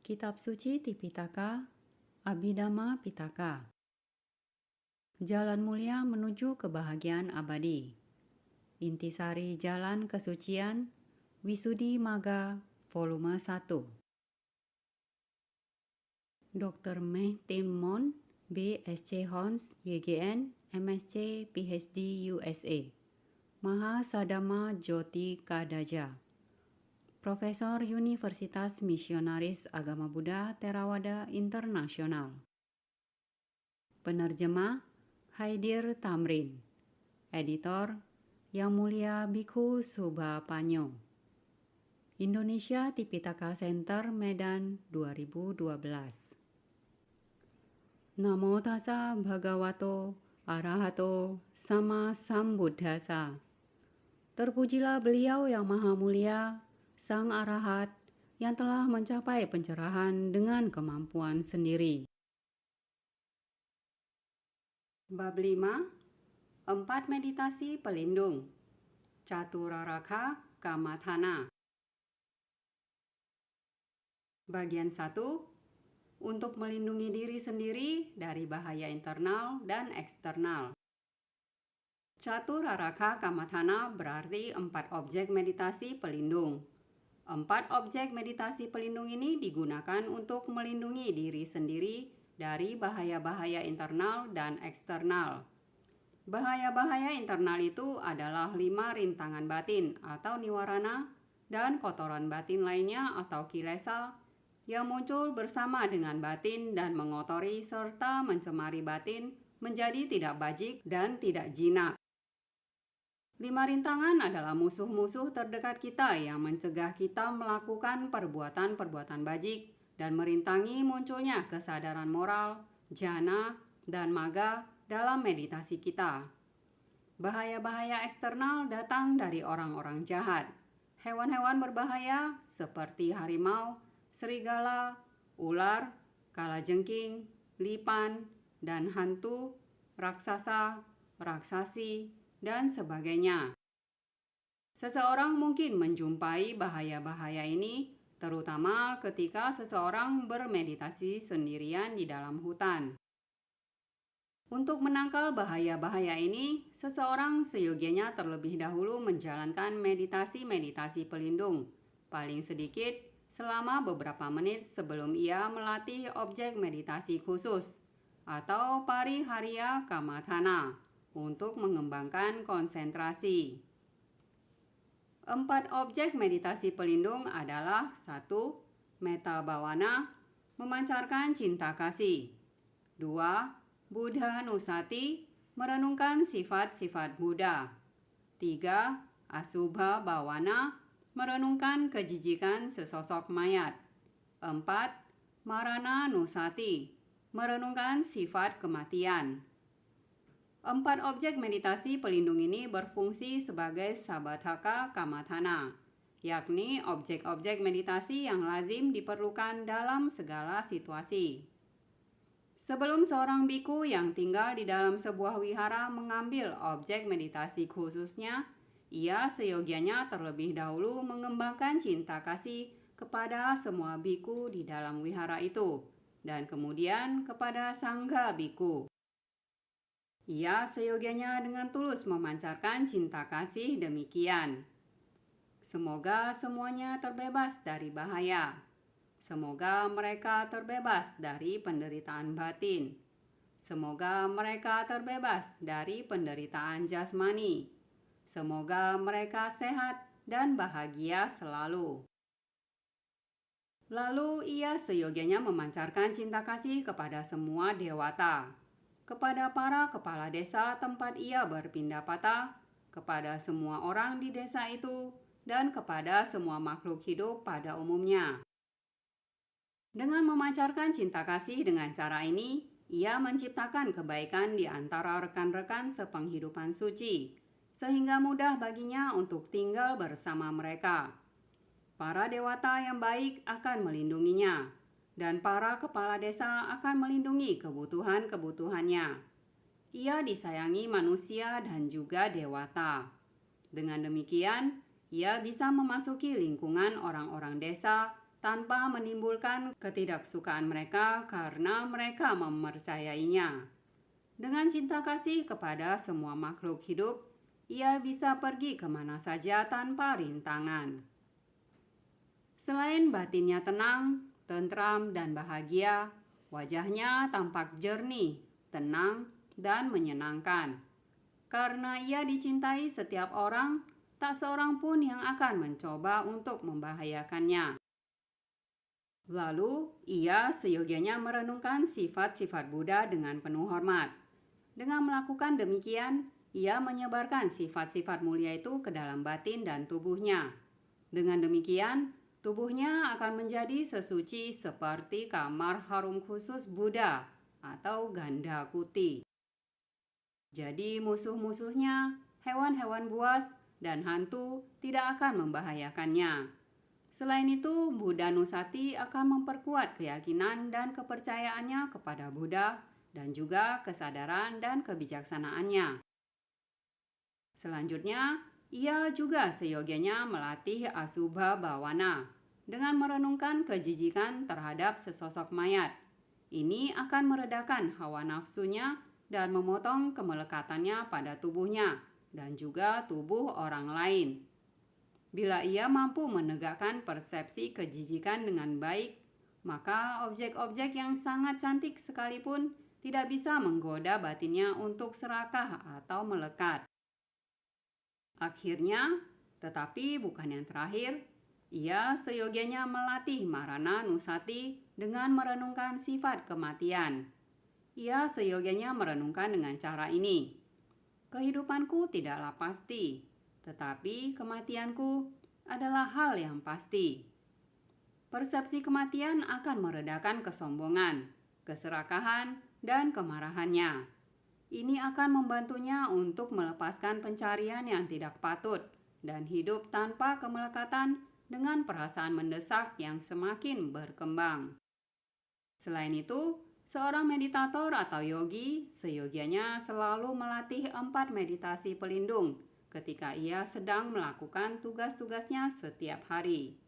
Kitab Suci Tipitaka, Abhidhamma Pitaka. Jalan mulia menuju kebahagiaan abadi. Intisari Jalan Kesucian, Visuddhimagga, volume 1. Dr. Martin Mon, B.Sc. Hons, YGN, MSc, PhD, USA. Mahasadhamma Jyoti Kadaja, Profesor Universitas Misionaris Agama Buddha Theravada Internasional. Penerjemah Haidir Tamrin. Editor Yang Mulia Bhikkhu Subhapanyo. Indonesia Tipitaka Center, Medan, 2012. Namo tassa bhagavato arahato sama sambuddhassa. Terpujilah beliau yang maha mulia, Sang Arahat, yang telah mencapai pencerahan dengan kemampuan sendiri. Bab 5. 4 meditasi pelindung. Caturaraka Kamathana. Bagian 1. Untuk melindungi diri sendiri dari bahaya internal dan eksternal. Caturaraka Kamathana berarti 4 objek meditasi pelindung. 4 objek meditasi pelindung ini digunakan untuk melindungi diri sendiri dari bahaya-bahaya internal dan eksternal. Bahaya-bahaya internal itu adalah 5 rintangan batin atau niwarana dan kotoran batin lainnya atau kilesa yang muncul bersama dengan batin dan mengotori serta mencemari batin menjadi tidak bajik dan tidak jinak. 5 rintangan adalah musuh-musuh terdekat kita yang mencegah kita melakukan perbuatan-perbuatan bajik dan merintangi munculnya kesadaran moral, jhana, dan magga dalam meditasi kita. Bahaya-bahaya eksternal datang dari orang-orang jahat, hewan-hewan berbahaya seperti harimau, serigala, ular, kalajengking, lipan, dan hantu, raksasa, raksasi, dan sebagainya. Seseorang mungkin menjumpai bahaya-bahaya ini, terutama ketika seseorang bermeditasi sendirian di dalam hutan. Untuk menangkal bahaya-bahaya ini, seseorang seyogianya terlebih dahulu menjalankan meditasi-meditasi pelindung, paling sedikit selama beberapa menit sebelum ia melatih objek meditasi khusus, atau Pariharya Kamathana, untuk mengembangkan konsentrasi. 4 objek meditasi pelindung adalah 1. Metta Bhavana, memancarkan cinta kasih. 2. Buddha Nusati, merenungkan sifat-sifat Buddha. 3. Asubha Bhavana, merenungkan kejijikan sesosok mayat. 4. Marana Nusati, merenungkan sifat kematian. 4 objek meditasi pelindung ini berfungsi sebagai Sabatthaka Kamathana, yakni objek-objek meditasi yang lazim diperlukan dalam segala situasi. Sebelum seorang biku yang tinggal di dalam sebuah wihara mengambil objek meditasi khususnya, ia seyogianya terlebih dahulu mengembangkan cinta kasih kepada semua biku di dalam wihara itu, dan kemudian kepada sangga biku. Ia seyogianya dengan tulus memancarkan cinta kasih demikian. Semoga semuanya terbebas dari bahaya. Semoga mereka terbebas dari penderitaan batin. Semoga mereka terbebas dari penderitaan jasmani. Semoga mereka sehat dan bahagia selalu. Lalu ia seyogianya memancarkan cinta kasih kepada semua dewata, kepada para kepala desa tempat ia berpindah patah, kepada semua orang di desa itu, dan kepada semua makhluk hidup pada umumnya. Dengan memancarkan cinta kasih dengan cara ini, ia menciptakan kebaikan di antara rekan-rekan sepenghidupan suci, sehingga mudah baginya untuk tinggal bersama mereka. Para dewata yang baik akan melindunginya, dan para kepala desa akan melindungi kebutuhan-kebutuhannya. Ia disayangi manusia dan juga dewata. Dengan demikian, ia bisa memasuki lingkungan orang-orang desa tanpa menimbulkan ketidaksukaan mereka karena mereka mempercayainya. Dengan cinta kasih kepada semua makhluk hidup, ia bisa pergi kemana saja tanpa rintangan. Selain batinnya tenang, tentram, dan bahagia, wajahnya tampak jernih, tenang, dan menyenangkan. Karena ia dicintai setiap orang, tak seorang pun yang akan mencoba untuk membahayakannya. Lalu, ia seyogianya merenungkan sifat-sifat Buddha dengan penuh hormat. Dengan melakukan demikian, ia menyebarkan sifat-sifat mulia itu ke dalam batin dan tubuhnya. Dengan demikian, tubuhnya akan menjadi sesuci seperti kamar harum khusus Buddha atau ganda kuti. Jadi musuh-musuhnya, hewan-hewan buas, dan hantu tidak akan membahayakannya. Selain itu, Buddha Nusati akan memperkuat keyakinan dan kepercayaannya kepada Buddha dan juga kesadaran dan kebijaksanaannya. Selanjutnya, ia juga seyogianya melatih Asubha Bhawana dengan merenungkan kejijikan terhadap sesosok mayat. Ini akan meredakan hawa nafsunya dan memotong kemelekatannya pada tubuhnya dan juga tubuh orang lain. Bila ia mampu menegakkan persepsi kejijikan dengan baik, maka objek-objek yang sangat cantik sekalipun tidak bisa menggoda batinnya untuk serakah atau melekat. Akhirnya, tetapi bukan yang terakhir, ia seyogianya melatih Marana Nusati dengan merenungkan sifat kematian. Ia seyogianya merenungkan dengan cara ini. Kehidupanku tidaklah pasti, tetapi kematianku adalah hal yang pasti. Persepsi kematian akan meredakan kesombongan, keserakahan, dan kemarahannya. Ini akan membantunya untuk melepaskan pencarian yang tidak patut dan hidup tanpa kemelekatan dengan perasaan mendesak yang semakin berkembang. Selain itu, seorang meditator atau yogi seyogianya selalu melatih 4 meditasi pelindung ketika ia sedang melakukan tugas-tugasnya setiap hari.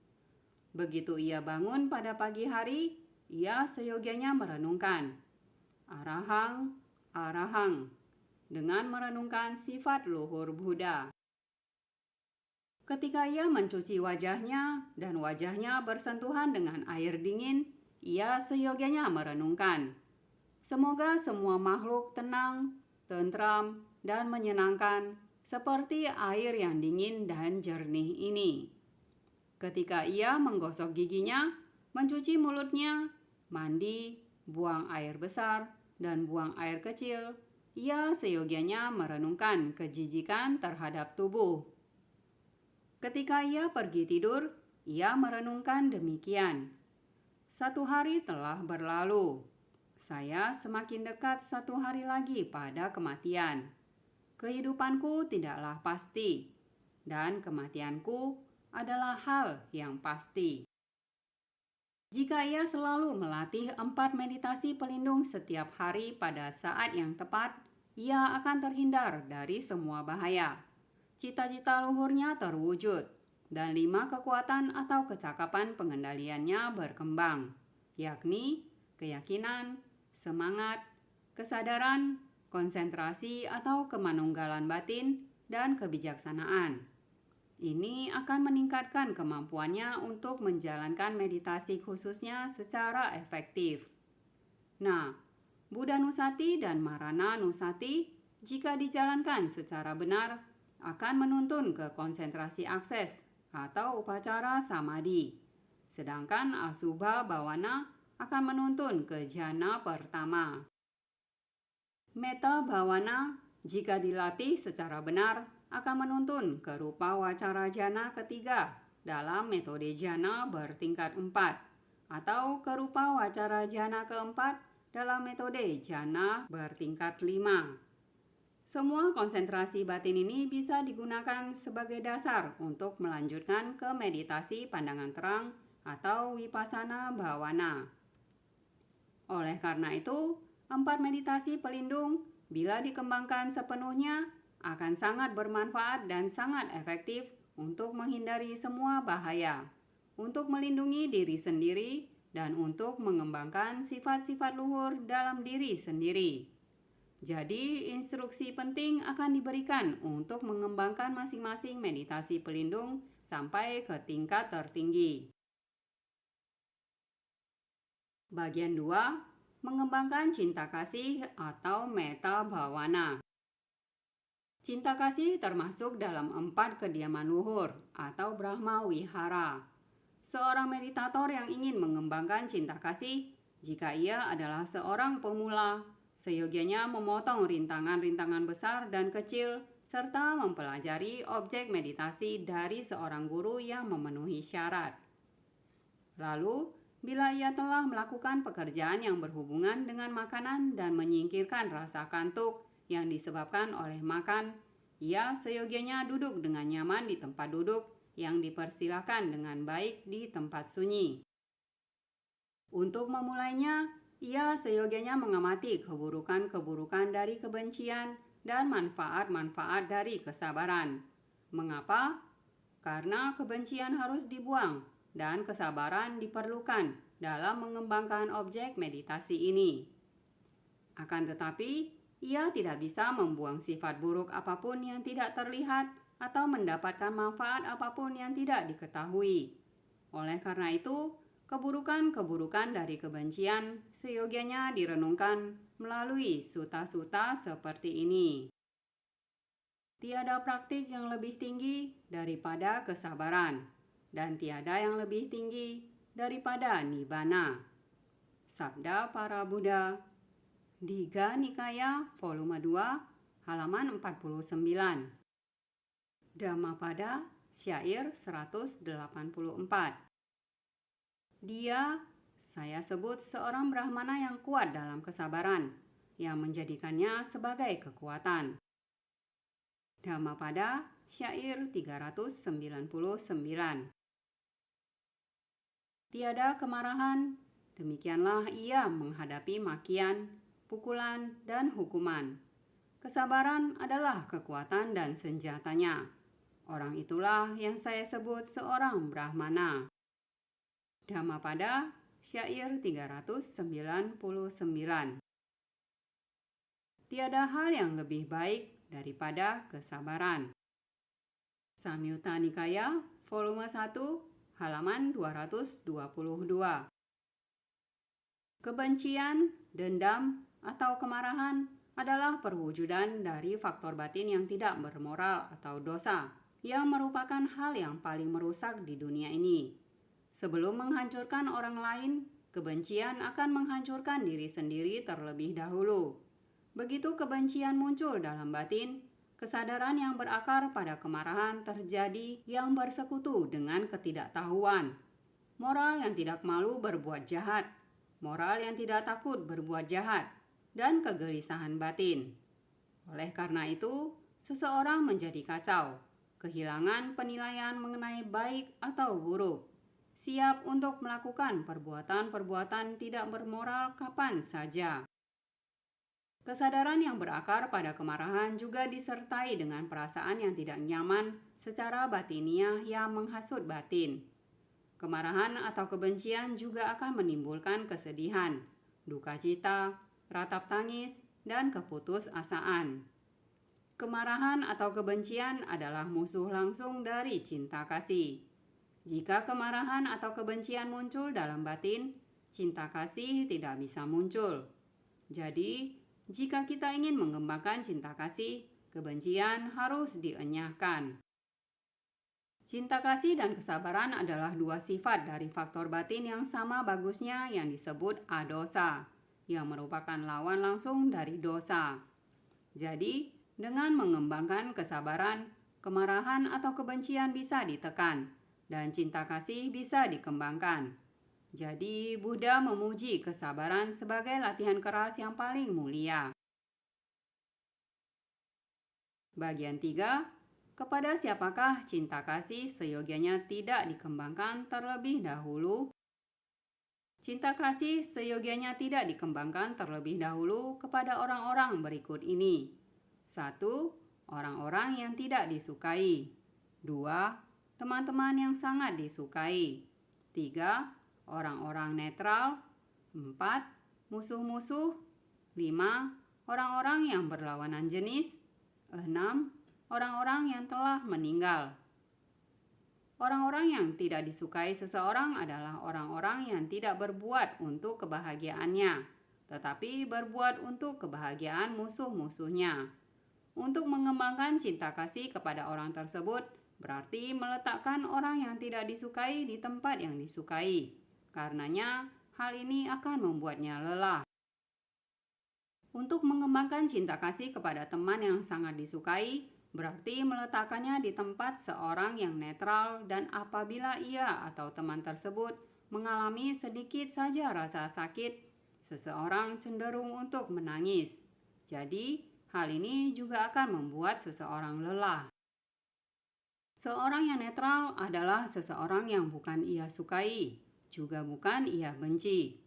Begitu ia bangun pada pagi hari, ia seyogianya merenungkan Arahang, Arahang dengan merenungkan sifat luhur Buddha. Ketika ia mencuci wajahnya dan wajahnya bersentuhan dengan air dingin, ia seyogianya merenungkan semoga semua makhluk tenang, tentram, dan menyenangkan seperti air yang dingin dan jernih ini. Ketika ia menggosok giginya, mencuci mulutnya, mandi, buang air besar, dan buang air kecil, ia seyogianya merenungkan kejijikan terhadap tubuh. Ketika ia pergi tidur, ia merenungkan demikian. 1 hari telah berlalu. Saya semakin dekat 1 hari lagi pada kematian. Kehidupanku tidaklah pasti, dan kematianku adalah hal yang pasti. Jika ia selalu melatih 4 meditasi pelindung setiap hari pada saat yang tepat, ia akan terhindar dari semua bahaya. Cita-cita luhurnya terwujud, dan 5 kekuatan atau kecakapan pengendaliannya berkembang, yakni keyakinan, semangat, kesadaran, konsentrasi atau kemanunggalan batin, dan kebijaksanaan. Ini akan meningkatkan kemampuannya untuk menjalankan meditasi khususnya secara efektif. Nah, Buddha Nusati dan Marana Nusati, jika dijalankan secara benar, akan menuntun ke konsentrasi akses atau upacara samadhi. Sedangkan Asubha Bhawana akan menuntun ke jhana pertama. Metta Bhawana, jika dilatih secara benar, akan menuntun ke rupa wacara jhana ketiga dalam metode jhana bertingkat 4 atau ke rupa wacara jhana keempat dalam metode jhana bertingkat 5. Semua konsentrasi batin ini bisa digunakan sebagai dasar untuk melanjutkan ke meditasi pandangan terang atau Vipassana Bhawana. Oleh karena itu, 4 meditasi pelindung bila dikembangkan sepenuhnya akan sangat bermanfaat dan sangat efektif untuk menghindari semua bahaya, untuk melindungi diri sendiri dan untuk mengembangkan sifat-sifat luhur dalam diri sendiri. Jadi, instruksi penting akan diberikan untuk mengembangkan masing-masing meditasi pelindung sampai ke tingkat tertinggi. Bagian 2, mengembangkan cinta kasih atau metta bhavana. Cinta kasih termasuk dalam 4 kediaman luhur atau Brahma Wihara. Seorang meditator yang ingin mengembangkan cinta kasih, jika ia adalah seorang pemula, seyogianya memotong rintangan-rintangan besar dan kecil serta mempelajari objek meditasi dari seorang guru yang memenuhi syarat. Lalu, bila ia telah melakukan pekerjaan yang berhubungan dengan makanan dan menyingkirkan rasa kantuk yang disebabkan oleh makan, ia seyogianya duduk dengan nyaman di tempat duduk yang dipersilakan dengan baik di tempat sunyi. Untuk memulainya, ia seyogianya mengamati keburukan-keburukan dari kebencian dan manfaat-manfaat dari kesabaran. Mengapa? Karena kebencian harus dibuang dan kesabaran diperlukan dalam mengembangkan objek meditasi ini. Akan tetapi, ia tidak bisa membuang sifat buruk apapun yang tidak terlihat atau mendapatkan manfaat apapun yang tidak diketahui. Oleh karena itu, keburukan-keburukan dari kebencian seyogianya direnungkan melalui suta-suta seperti ini. Tiada praktik yang lebih tinggi daripada kesabaran, dan tiada yang lebih tinggi daripada nibbana. Sabda para Buddha, Digha Nikaya, volume 2, halaman 49. Dhammapada, syair 184. Dia, saya sebut seorang brahmana yang kuat dalam kesabaran, yang menjadikannya sebagai kekuatan. Dhammapada, syair 399. Tiada kemarahan, demikianlah ia menghadapi makian, pukulan, dan hukuman. Kesabaran adalah kekuatan dan senjatanya. Orang itulah yang saya sebut seorang brahmana. Dhammapada, syair 399. Tiada hal yang lebih baik daripada kesabaran. Samyutta Nikaya, volume 1, halaman 222. Kebencian, dendam, atau kemarahan adalah perwujudan dari faktor batin yang tidak bermoral atau dosa, yang merupakan hal yang paling merusak di dunia ini. Sebelum menghancurkan orang lain, kebencian akan menghancurkan diri sendiri terlebih dahulu. Begitu kebencian muncul dalam batin, kesadaran yang berakar pada kemarahan terjadi yang bersekutu dengan ketidaktahuan. Moral yang tidak malu berbuat jahat, moral yang tidak takut berbuat jahat, dan kegelisahan batin. Oleh karena itu, seseorang menjadi kacau, kehilangan penilaian mengenai baik atau buruk, siap untuk melakukan perbuatan-perbuatan tidak bermoral kapan saja. Kesadaran yang berakar pada kemarahan juga disertai dengan perasaan yang tidak nyaman secara batiniah yang menghasut batin. Kemarahan atau kebencian juga akan menimbulkan kesedihan, duka cita, ratap tangis, dan keputusasaan. Kemarahan atau kebencian adalah musuh langsung dari cinta kasih. Jika kemarahan atau kebencian muncul dalam batin, cinta kasih tidak bisa muncul. Jadi, jika kita ingin mengembangkan cinta kasih, kebencian harus dienyahkan. Cinta kasih dan kesabaran adalah dua sifat dari faktor batin yang sama bagusnya yang disebut adosa, yang merupakan lawan langsung dari dosa. Jadi, dengan mengembangkan kesabaran, kemarahan atau kebencian bisa ditekan, dan cinta kasih bisa dikembangkan. Jadi, Buddha memuji kesabaran sebagai latihan keras yang paling mulia. Bagian 3, kepada siapakah cinta kasih seyogianya tidak dikembangkan terlebih dahulu? Cinta kasih seyogianya tidak dikembangkan terlebih dahulu kepada orang-orang berikut ini. 1. Orang-orang yang tidak disukai. 2. Teman-teman yang sangat disukai. 3. Orang-orang netral. 4. Musuh-musuh. 5. Orang-orang yang berlawanan jenis. 6. Orang-orang yang telah meninggal. Orang-orang yang tidak disukai seseorang adalah orang-orang yang tidak berbuat untuk kebahagiaannya, tetapi berbuat untuk kebahagiaan musuh-musuhnya. Untuk mengembangkan cinta kasih kepada orang tersebut berarti meletakkan orang yang tidak disukai di tempat yang disukai. Karenanya, hal ini akan membuatnya lelah. Untuk mengembangkan cinta kasih kepada teman yang sangat disukai, berarti meletakkannya di tempat seorang yang netral, dan apabila ia atau teman tersebut mengalami sedikit saja rasa sakit, seseorang cenderung untuk menangis. Jadi, hal ini juga akan membuat seseorang lelah. Seorang yang netral adalah seseorang yang bukan ia sukai, juga bukan ia benci.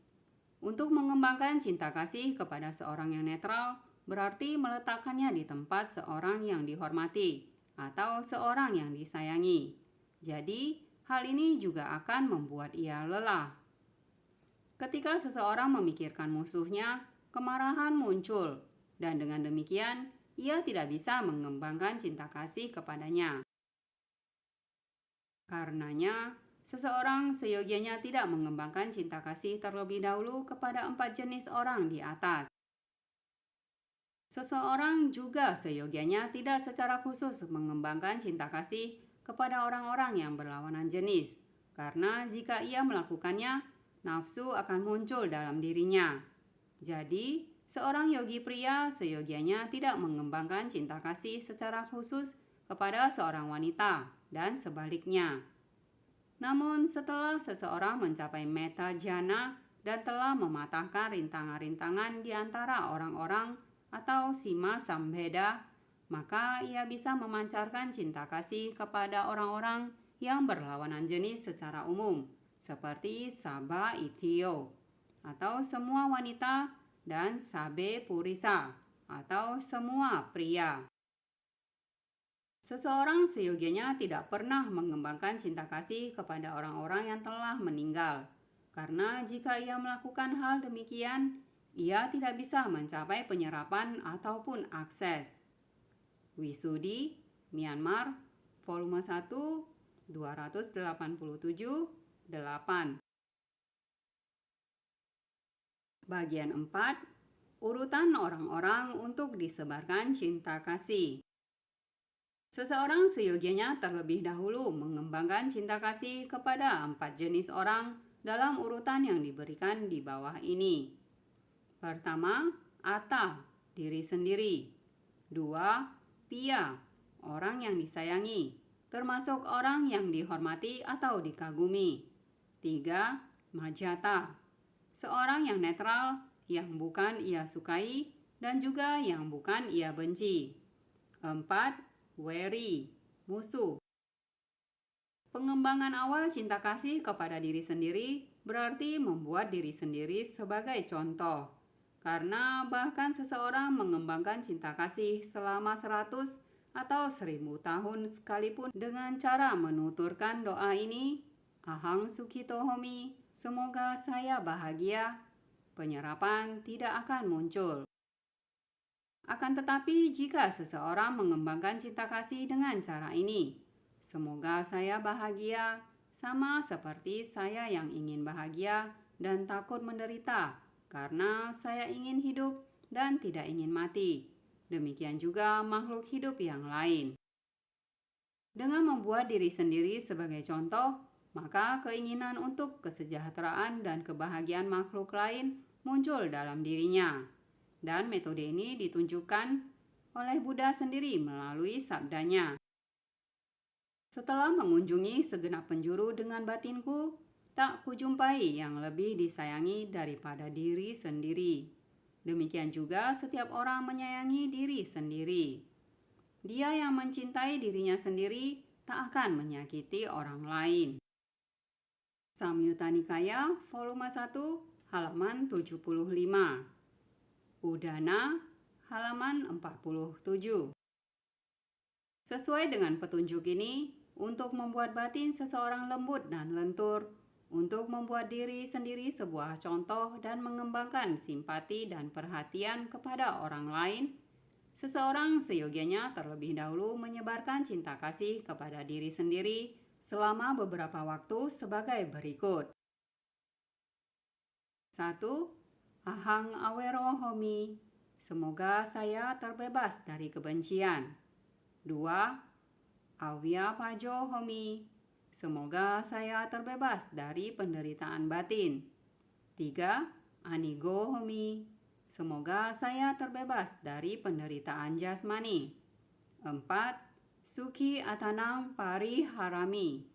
Untuk mengembangkan cinta kasih kepada seorang yang netral, berarti meletakkannya di tempat seorang yang dihormati atau seorang yang disayangi. Jadi, hal ini juga akan membuat ia lelah. Ketika seseorang memikirkan musuhnya, kemarahan muncul, dan dengan demikian, ia tidak bisa mengembangkan cinta kasih kepadanya. Karenanya, seseorang seyogianya tidak mengembangkan cinta kasih terlebih dahulu kepada 4 jenis orang di atas. Seseorang juga seyogianya tidak secara khusus mengembangkan cinta kasih kepada orang-orang yang berlawanan jenis, karena jika ia melakukannya, nafsu akan muncul dalam dirinya. Jadi, seorang yogi pria seyogianya tidak mengembangkan cinta kasih secara khusus kepada seorang wanita, dan sebaliknya. Namun setelah seseorang mencapai metta jhana dan telah mematahkan rintangan-rintangan di antara orang-orang atau sima sambheda, maka ia bisa memancarkan cinta kasih kepada orang-orang yang berlawanan jenis secara umum, seperti Sabba Itio, atau semua wanita, dan Sabe Purisa, atau semua pria. Seseorang seyogianya tidak pernah mengembangkan cinta kasih kepada orang-orang yang telah meninggal, karena jika ia melakukan hal demikian, ia tidak bisa mencapai penyerapan ataupun akses. Wisudi, Myanmar, volume 1, 287, 8. Bagian 4, urutan orang-orang untuk disebarkan cinta kasih. Seseorang seyogianya terlebih dahulu mengembangkan cinta kasih kepada 4 jenis orang dalam urutan yang diberikan di bawah ini. Pertama, atta, diri sendiri. 2, pia, orang yang disayangi, termasuk orang yang dihormati atau dikagumi. 3, majata, seorang yang netral, yang bukan ia sukai, dan juga yang bukan ia benci. 4, weri, musuh. Pengembangan awal cinta kasih kepada diri sendiri berarti membuat diri sendiri sebagai contoh. Karena bahkan seseorang mengembangkan cinta kasih selama 100 atau 1000 tahun sekalipun dengan cara menuturkan doa ini, Ahang Sukhito Homi, semoga saya bahagia, penyerapan tidak akan muncul. Akan tetapi jika seseorang mengembangkan cinta kasih dengan cara ini, semoga saya bahagia, sama seperti saya yang ingin bahagia dan takut menderita, karena saya ingin hidup dan tidak ingin mati. Demikian juga makhluk hidup yang lain. Dengan membuat diri sendiri sebagai contoh, maka keinginan untuk kesejahteraan dan kebahagiaan makhluk lain muncul dalam dirinya. Dan metode ini ditunjukkan oleh Buddha sendiri melalui sabdanya. Setelah mengunjungi segenap penjuru dengan batinku, tak kujumpai yang lebih disayangi daripada diri sendiri. Demikian juga setiap orang menyayangi diri sendiri. Dia yang mencintai dirinya sendiri tak akan menyakiti orang lain. Samyutta Nikaya, volume 1, halaman 75. Udana, halaman 47. Sesuai dengan petunjuk ini, untuk membuat batin seseorang lembut dan lentur, untuk membuat diri sendiri sebuah contoh dan mengembangkan simpati dan perhatian kepada orang lain, seseorang seyogianya terlebih dahulu menyebarkan cinta kasih kepada diri sendiri selama beberapa waktu sebagai berikut. 1. Ahang awero homi. Semoga saya terbebas dari kebencian. 2. Awya pajo homi. Semoga saya terbebas dari penderitaan batin. 3. Anigo homi. Semoga saya terbebas dari penderitaan jasmani. 4. Suki atanang pari harami.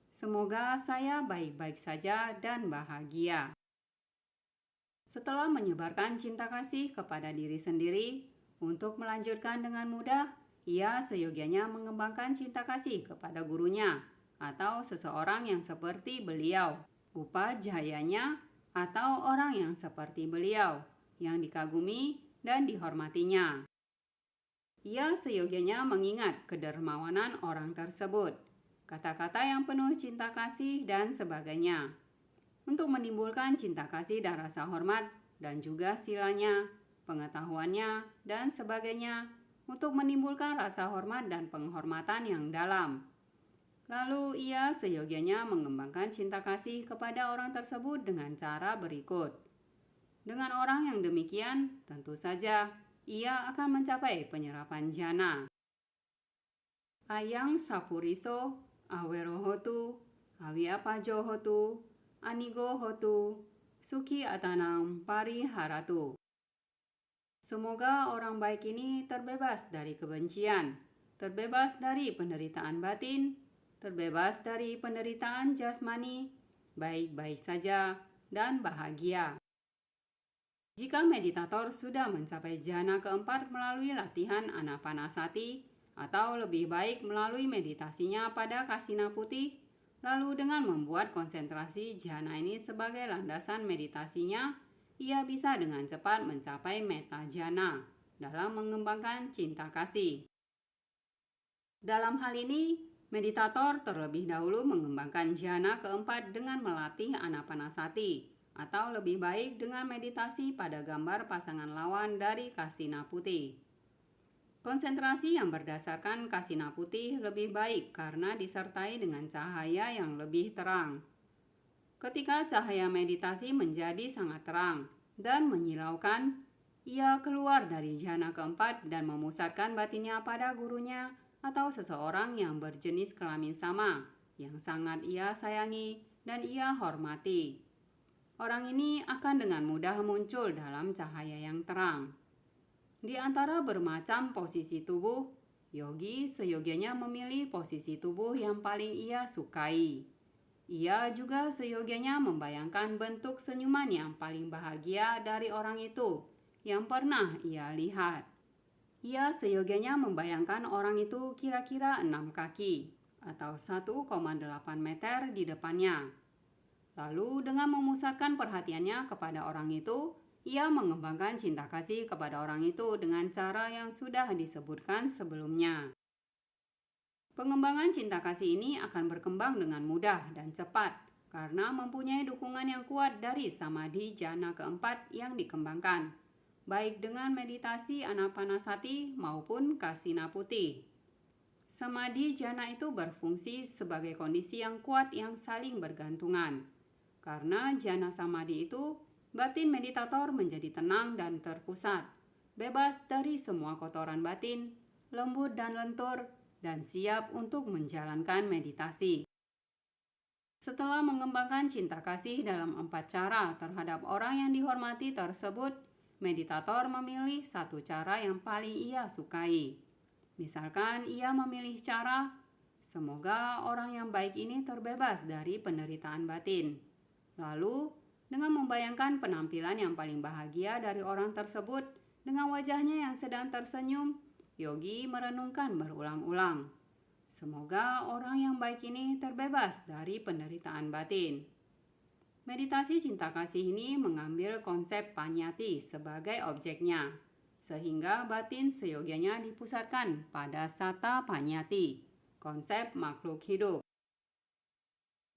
Semoga saya baik-baik saja dan bahagia. Setelah menyebarkan cinta kasih kepada diri sendiri, untuk melanjutkan dengan mudah, ia seyogianya mengembangkan cinta kasih kepada gurunya atau seseorang yang seperti beliau, upajayanya atau orang yang seperti beliau, yang dikagumi dan dihormatinya. Ia seyogianya mengingat kedermawanan orang tersebut, kata-kata yang penuh cinta kasih dan sebagainya, untuk menimbulkan cinta kasih dan rasa hormat dan juga silanya, pengetahuannya, dan sebagainya, untuk menimbulkan rasa hormat dan penghormatan yang dalam. Lalu ia seyogianya mengembangkan cinta kasih kepada orang tersebut dengan cara berikut. Dengan orang yang demikian, tentu saja ia akan mencapai penyerapan jana. Ayang sapuriso, awerohotu, awiapajohotu, anigo hotu, suki atanang pari haratu. Semoga orang baik ini terbebas dari kebencian, terbebas dari penderitaan batin, terbebas dari penderitaan jasmani, baik-baik saja, dan bahagia. Jika meditator sudah mencapai jana keempat melalui latihan anapanasati, atau lebih baik melalui meditasinya pada kasina putih, lalu dengan membuat konsentrasi jana ini sebagai landasan meditasinya, ia bisa dengan cepat mencapai meta jana dalam mengembangkan cinta kasih. Dalam hal ini, meditator terlebih dahulu mengembangkan jana keempat dengan melatih anapanasati, atau lebih baik dengan meditasi pada gambar pasangan lawan dari kasina putih. Konsentrasi yang berdasarkan kasina putih lebih baik karena disertai dengan cahaya yang lebih terang. Ketika cahaya meditasi menjadi sangat terang dan menyilaukan, ia keluar dari jana keempat dan memusatkan batinnya pada gurunya atau seseorang yang berjenis kelamin sama, yang sangat ia sayangi dan ia hormati. Orang ini akan dengan mudah muncul dalam cahaya yang terang. Di antara bermacam posisi tubuh, yogi seyogianya memilih posisi tubuh yang paling ia sukai. Ia juga seyogianya membayangkan bentuk senyuman yang paling bahagia dari orang itu yang pernah ia lihat. Ia seyogianya membayangkan orang itu kira-kira 6 kaki atau 1,8 meter di depannya. Lalu dengan memusatkan perhatiannya kepada orang itu, ia mengembangkan cinta kasih kepada orang itu dengan cara yang sudah disebutkan sebelumnya. Pengembangan cinta kasih ini akan berkembang dengan mudah dan cepat karena mempunyai dukungan yang kuat dari samadhi jana keempat yang dikembangkan, baik dengan meditasi anapanasati maupun kasina putih. Samadhi jana itu berfungsi sebagai kondisi yang kuat yang saling bergantungan. Karena jana samadhi itu, batin meditator menjadi tenang dan terpusat, bebas dari semua kotoran batin, lembut dan lentur, dan siap untuk menjalankan meditasi. Setelah mengembangkan cinta kasih dalam 4 cara terhadap orang yang dihormati tersebut, meditator memilih satu cara yang paling ia sukai. Misalkan ia memilih cara, semoga orang yang baik ini terbebas dari penderitaan batin. Lalu, dengan membayangkan penampilan yang paling bahagia dari orang tersebut dengan wajahnya yang sedang tersenyum, yogi merenungkan berulang-ulang. Semoga orang yang baik ini terbebas dari penderitaan batin. Meditasi cinta kasih ini mengambil konsep panyati sebagai objeknya, sehingga batin seyogianya dipusatkan pada sata panyati, konsep makhluk hidup.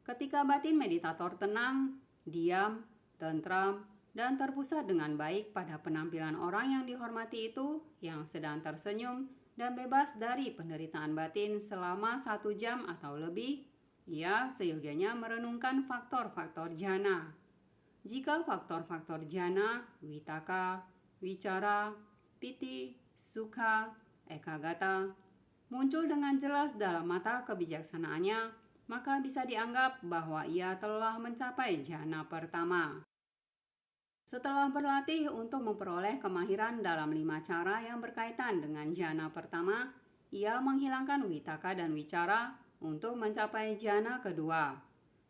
Ketika batin meditator tenang, diam, tentram, dan terpusat dengan baik pada penampilan orang yang dihormati itu yang sedang tersenyum dan bebas dari penderitaan batin selama 1 jam atau lebih, ia seyogianya merenungkan faktor-faktor jhana. Jika faktor-faktor jhana, vitaka, wicara, piti, sukha, ekagata muncul dengan jelas dalam mata kebijaksanaannya, maka bisa dianggap bahwa ia telah mencapai jhana pertama. Setelah berlatih untuk memperoleh kemahiran dalam 5 cara yang berkaitan dengan jhana pertama, ia menghilangkan vitaka dan wicara untuk mencapai jhana kedua.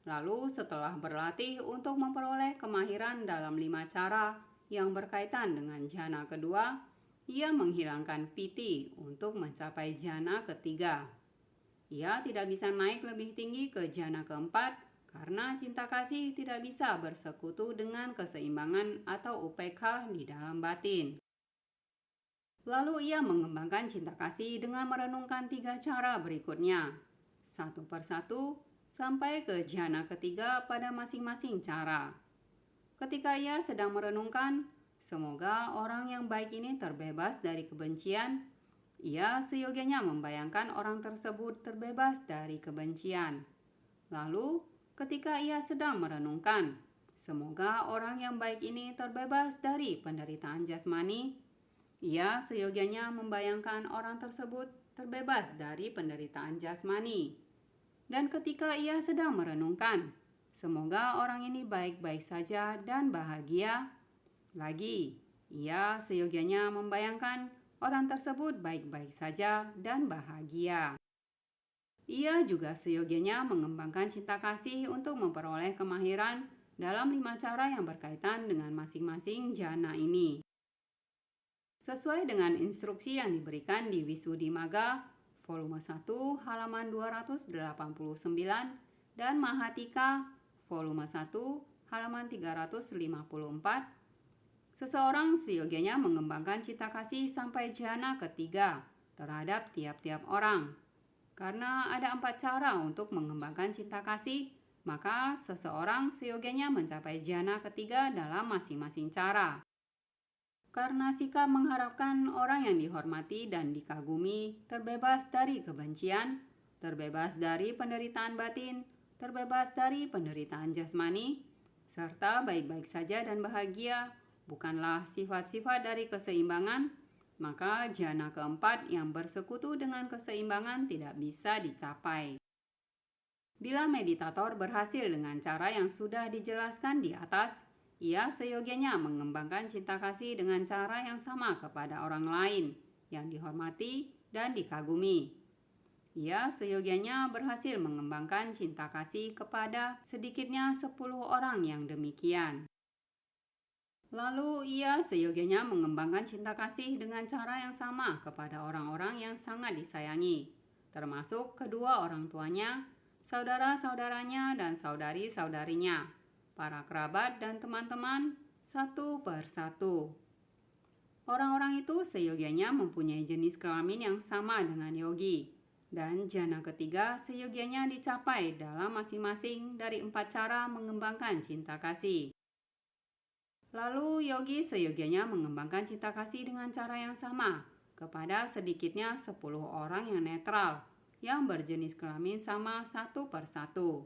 Lalu setelah berlatih untuk memperoleh kemahiran dalam 5 cara yang berkaitan dengan jhana kedua, ia menghilangkan piti untuk mencapai jhana ketiga. Ia tidak bisa naik lebih tinggi ke jhana keempat karena cinta kasih tidak bisa bersekutu dengan keseimbangan atau upekha di dalam batin. Lalu ia mengembangkan cinta kasih dengan merenungkan 3 cara berikutnya, satu persatu sampai ke jhana ketiga pada masing-masing cara. Ketika ia sedang merenungkan, semoga orang yang baik ini terbebas dari kebencian, ia seyogianya membayangkan orang tersebut terbebas dari kebencian. Lalu, ketika ia sedang merenungkan, semoga orang yang baik ini terbebas dari penderitaan jasmani, ia seyogianya membayangkan orang tersebut terbebas dari penderitaan jasmani. Dan ketika ia sedang merenungkan, semoga orang ini baik-baik saja dan bahagia, lagi, ia seyogianya membayangkan orang tersebut baik-baik saja dan bahagia. Ia juga seyogianya mengembangkan cinta kasih untuk memperoleh kemahiran dalam 5 cara yang berkaitan dengan masing-masing jhana ini. Sesuai dengan instruksi yang diberikan di Visuddhimagga, volume 1, halaman 289, dan Mahatthika, volume 1, halaman 354, seseorang seyogianya mengembangkan cinta kasih sampai jhana ketiga terhadap tiap-tiap orang. Karena ada 4 cara untuk mengembangkan cinta kasih, maka seseorang seyogianya mencapai jhana ketiga dalam masing-masing cara. Karena sikap mengharapkan orang yang dihormati dan dikagumi terbebas dari kebencian, terbebas dari penderitaan batin, terbebas dari penderitaan jasmani, serta baik-baik saja dan bahagia, bukanlah sifat-sifat dari keseimbangan, maka jhana keempat yang bersekutu dengan keseimbangan tidak bisa dicapai. Bila meditator berhasil dengan cara yang sudah dijelaskan di atas, ia seyogianya mengembangkan cinta kasih dengan cara yang sama kepada orang lain yang dihormati dan dikagumi. Ia seyogianya berhasil mengembangkan cinta kasih kepada sedikitnya 10 orang yang demikian. Lalu ia seyogianya mengembangkan cinta kasih dengan cara yang sama kepada orang-orang yang sangat disayangi, termasuk kedua orang tuanya, saudara-saudaranya dan saudari-saudarinya, para kerabat dan teman-teman, satu persatu. Orang-orang itu seyogianya mempunyai jenis kelamin yang sama dengan yogi, dan jhana ketiga seyogianya dicapai dalam masing-masing dari 4 cara mengembangkan cinta kasih. Lalu yogi seyogianya mengembangkan cinta kasih dengan cara yang sama kepada sedikitnya 10 orang yang netral, yang berjenis kelamin sama satu persatu.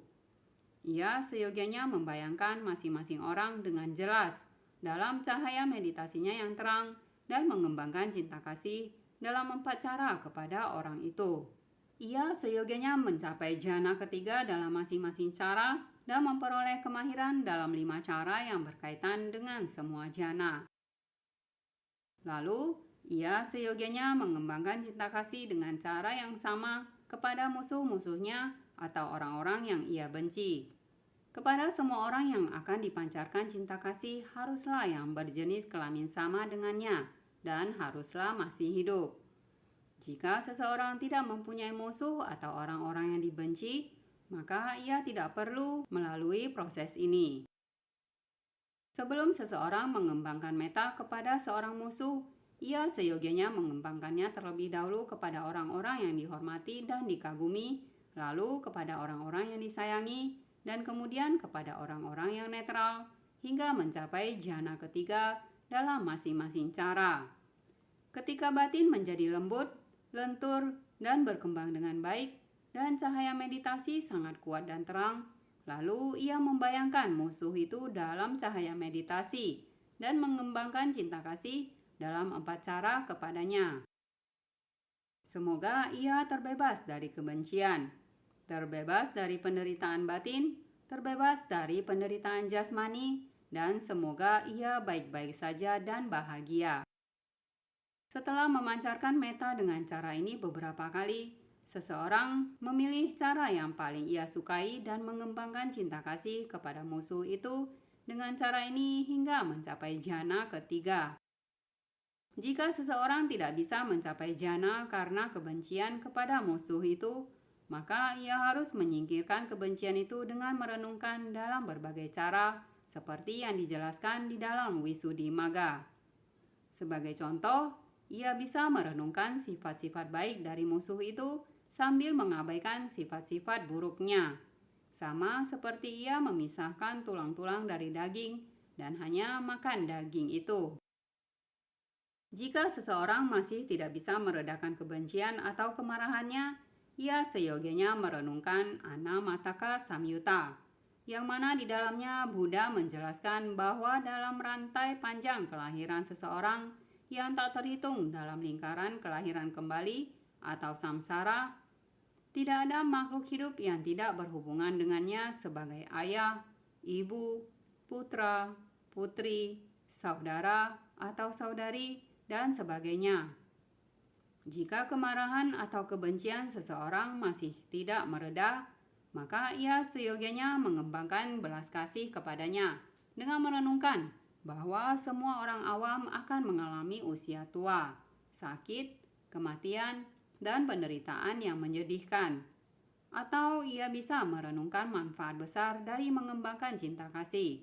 Ia seyogianya membayangkan masing-masing orang dengan jelas dalam cahaya meditasinya yang terang dan mengembangkan cinta kasih dalam 4 cara kepada orang itu. Ia seyogianya mencapai jhana ketiga dalam masing-masing cara dan memperoleh kemahiran dalam 5 cara yang berkaitan dengan semua jhana. Lalu, ia seyogianya mengembangkan cinta kasih dengan cara yang sama kepada musuh-musuhnya atau orang-orang yang ia benci. Kepada semua orang yang akan dipancarkan cinta kasih haruslah yang berjenis kelamin sama dengannya dan haruslah masih hidup. Jika seseorang tidak mempunyai musuh atau orang-orang yang dibenci, maka ia tidak perlu melalui proses ini. Sebelum seseorang mengembangkan metta kepada seorang musuh, ia seyogianya mengembangkannya terlebih dahulu kepada orang-orang yang dihormati dan dikagumi, lalu kepada orang-orang yang disayangi, dan kemudian kepada orang-orang yang netral, hingga mencapai jhana ketiga dalam masing-masing cara. Ketika batin menjadi lembut, lentur, dan berkembang dengan baik, dan cahaya meditasi sangat kuat dan terang, lalu ia membayangkan musuh itu dalam cahaya meditasi dan mengembangkan cinta kasih dalam 4 cara kepadanya. Semoga ia terbebas dari kebencian, terbebas dari penderitaan batin, terbebas dari penderitaan jasmani, dan semoga ia baik-baik saja dan bahagia. Setelah memancarkan meta dengan cara ini beberapa kali, seseorang memilih cara yang paling ia sukai dan mengembangkan cinta kasih kepada musuh itu dengan cara ini hingga mencapai jhana ketiga. Jika seseorang tidak bisa mencapai jhana karena kebencian kepada musuh itu, maka ia harus menyingkirkan kebencian itu dengan merenungkan dalam berbagai cara seperti yang dijelaskan di dalam Visuddhimagga. Sebagai contoh, ia bisa merenungkan sifat-sifat baik dari musuh itu sambil mengabaikan sifat-sifat buruknya. Sama seperti ia memisahkan tulang-tulang dari daging dan hanya makan daging itu. Jika seseorang masih tidak bisa meredakan kebencian atau kemarahannya, ia seyogianya merenungkan Anamataka Samyutta, yang mana di dalamnya Buddha menjelaskan bahwa dalam rantai panjang kelahiran seseorang yang tak terhitung dalam lingkaran kelahiran kembali atau samsara, tidak ada makhluk hidup yang tidak berhubungan dengannya sebagai ayah, ibu, putra, putri, saudara atau saudari, dan sebagainya. Jika kemarahan atau kebencian seseorang masih tidak mereda, maka ia seyogianya mengembangkan belas kasih kepadanya dengan merenungkan bahwa semua orang awam akan mengalami usia tua, sakit, kematian, dan penderitaan yang menyedihkan. Atau ia bisa merenungkan manfaat besar dari mengembangkan cinta kasih.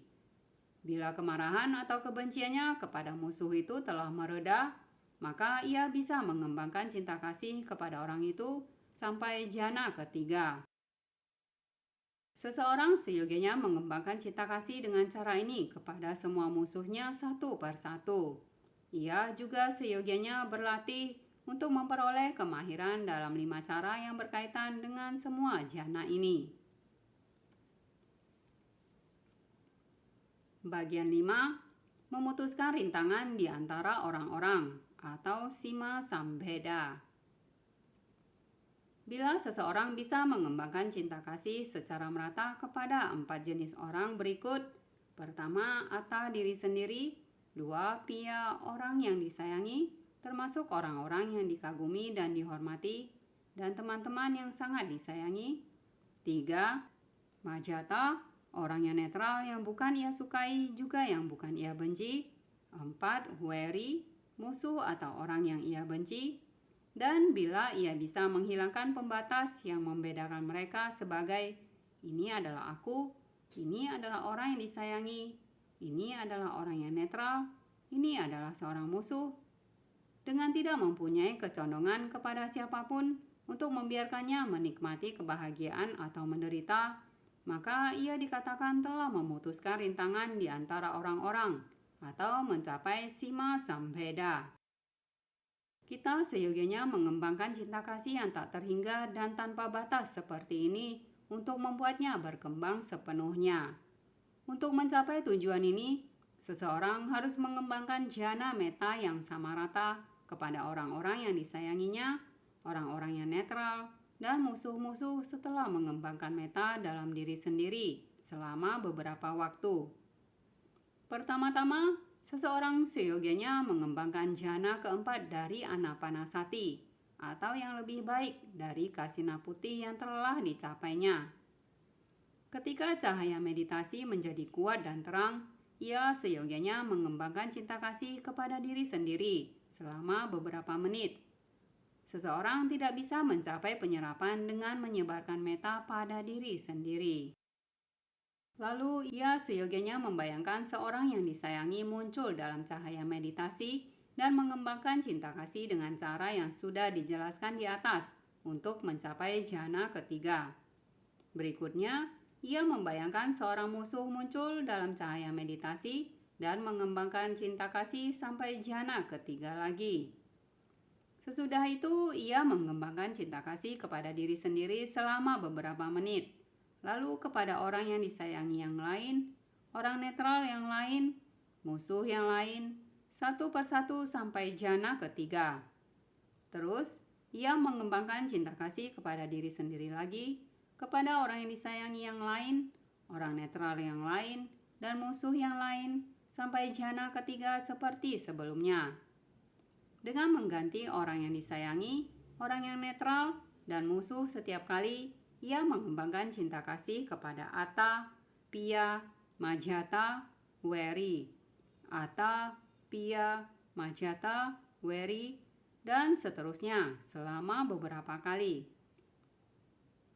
Bila kemarahan atau kebenciannya kepada musuh itu telah mereda, maka ia bisa mengembangkan cinta kasih kepada orang itu sampai jhana ketiga. Seseorang seyogianya mengembangkan cinta kasih dengan cara ini kepada semua musuhnya satu persatu. Ia juga seyogianya berlatih untuk memperoleh kemahiran dalam 5 cara yang berkaitan dengan semua jhana ini. Bagian 5. Memutuskan rintangan di antara orang-orang atau Sima Sambheda. Bila seseorang bisa mengembangkan cinta kasih secara merata kepada 4 jenis orang berikut: pertama, atta diri sendiri; 2, pia orang yang disayangi, termasuk orang-orang yang dikagumi dan dihormati, dan teman-teman yang sangat disayangi; 3, majata, orang yang netral yang bukan ia sukai juga yang bukan ia benci; 4, weri, musuh atau orang yang ia benci. Dan bila ia bisa menghilangkan pembatas yang membedakan mereka sebagai ini adalah aku, ini adalah orang yang disayangi, ini adalah orang yang netral, ini adalah seorang musuh, dengan tidak mempunyai kecondongan kepada siapapun untuk membiarkannya menikmati kebahagiaan atau menderita, maka ia dikatakan telah memutuskan rintangan di antara orang-orang atau mencapai Sima Sambheda. Kita seyogianya mengembangkan cinta kasih yang tak terhingga dan tanpa batas seperti ini untuk membuatnya berkembang sepenuhnya. Untuk mencapai tujuan ini, seseorang harus mengembangkan jhana metta yang sama rata kepada orang-orang yang disayanginya, orang-orang yang netral, dan musuh-musuh setelah mengembangkan metta dalam diri sendiri selama beberapa waktu. Pertama-tama, seseorang seyogianya mengembangkan jhana keempat dari Anapanasati atau yang lebih baik dari kasina putih yang telah dicapainya. Ketika cahaya meditasi menjadi kuat dan terang, ia seyogianya mengembangkan cinta kasih kepada diri sendiri selama beberapa menit. Seseorang tidak bisa mencapai penyerapan dengan menyebarkan metta pada diri sendiri. Lalu ia seyogianya membayangkan seorang yang disayangi muncul dalam cahaya meditasi dan mengembangkan cinta kasih dengan cara yang sudah dijelaskan di atas untuk mencapai jhana ketiga. Berikutnya, Ia membayangkan seorang musuh muncul dalam cahaya meditasi dan mengembangkan cinta kasih sampai jhana ketiga lagi. Sesudah itu, ia mengembangkan cinta kasih kepada diri sendiri selama beberapa menit, lalu kepada orang yang disayangi yang lain, orang netral yang lain, musuh yang lain, satu persatu sampai jhana ketiga. Terus, ia mengembangkan cinta kasih kepada diri sendiri lagi, kepada orang yang disayangi yang lain, orang netral yang lain, dan musuh yang lain, sampai jhana ketiga seperti sebelumnya. Dengan mengganti orang yang disayangi, orang yang netral, dan musuh setiap kali, ia mengembangkan cinta kasih kepada Atta, Pia, Majata, Weri. Atta, Pia, Majata, Weri, dan seterusnya selama beberapa kali.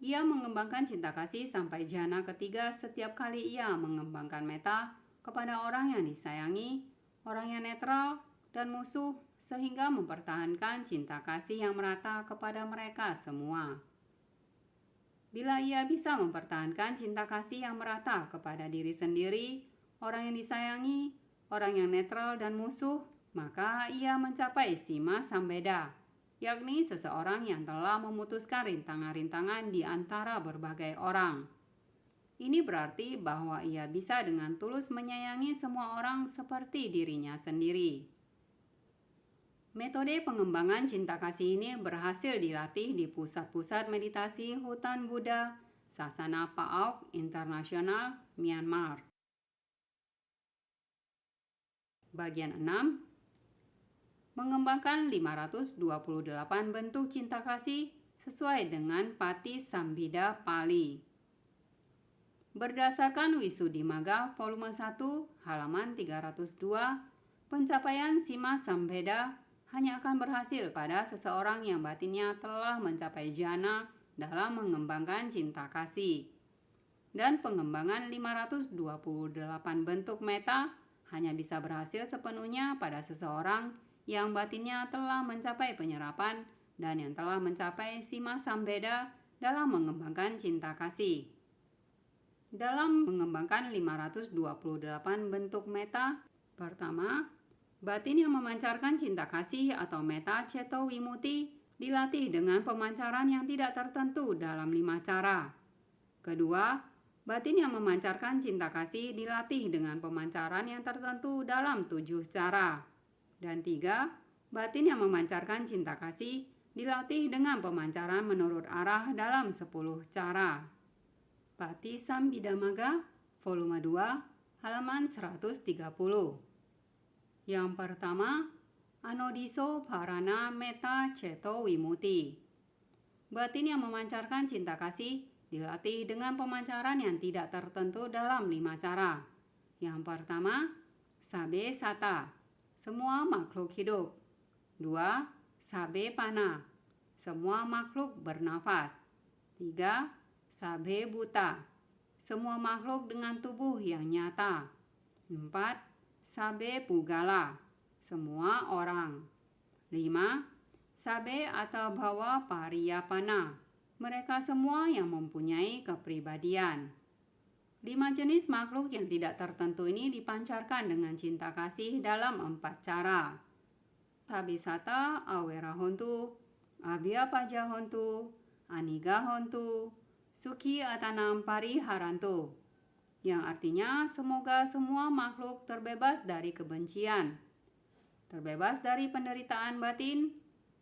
Ia mengembangkan cinta kasih sampai jhana ketiga setiap kali ia mengembangkan metta kepada orang yang disayangi, orang yang netral, dan musuh, sehingga mempertahankan cinta kasih yang merata kepada mereka semua. Bila ia bisa mempertahankan cinta kasih yang merata kepada diri sendiri, orang yang disayangi, orang yang netral, dan musuh, maka ia mencapai Sima Sambeda, yakni seseorang yang telah memutuskan rintangan-rintangan di antara berbagai orang. Ini berarti bahwa ia bisa dengan tulus menyayangi semua orang seperti dirinya sendiri. Metode pengembangan cinta kasih ini berhasil dilatih di pusat-pusat meditasi Hutan Buddha, Sasana PAOK Internasional, Myanmar. Bagian 6. Mengembangkan 528 bentuk cinta kasih sesuai dengan Patisambhida Pali. Berdasarkan Visuddhimagga volume 1 halaman 302, pencapaian Sima Sambheda hanya akan berhasil pada seseorang yang batinnya telah mencapai jhana dalam mengembangkan cinta kasih. Dan pengembangan 528 bentuk metta hanya bisa berhasil sepenuhnya pada seseorang yang batinnya telah mencapai penyerapan dan yang telah mencapai Sima Sambheda dalam mengembangkan cinta kasih. Dalam mengembangkan 528 bentuk metta, pertama, batin yang memancarkan cinta kasih atau metta ceto wimuti dilatih dengan pemancaran yang tidak tertentu dalam 5 cara. Kedua, batin yang memancarkan cinta kasih dilatih dengan pemancaran yang tertentu dalam 7 cara. Dan 3, batin yang memancarkan cinta kasih dilatih dengan pemancaran menurut arah dalam 10 cara. Patisambhidamagga, volume 2, halaman 130. Yang pertama, Anodiso Bharana Metta Ceto Wimutti. Batin yang memancarkan cinta kasih dilatih dengan pemancaran yang tidak tertentu dalam 5 cara. Yang pertama, Sabe Sata, semua makhluk hidup. 2. Sabe Pana, semua makhluk bernafas. 3. Sabe Buta, semua makhluk dengan tubuh yang nyata. 4. Sabe Pugala, semua orang. 5. Sabe atau Bhawa Pariyapana, mereka semua yang mempunyai kepribadian. 5 jenis makhluk yang tidak tertentu ini dipancarkan dengan cinta kasih dalam 4 cara. Sabisata Awerahontu, Abhyapajahontu, Anigahontu, Sukhi Atanam Pariharantu, yang artinya semoga semua makhluk terbebas dari kebencian, terbebas dari penderitaan batin,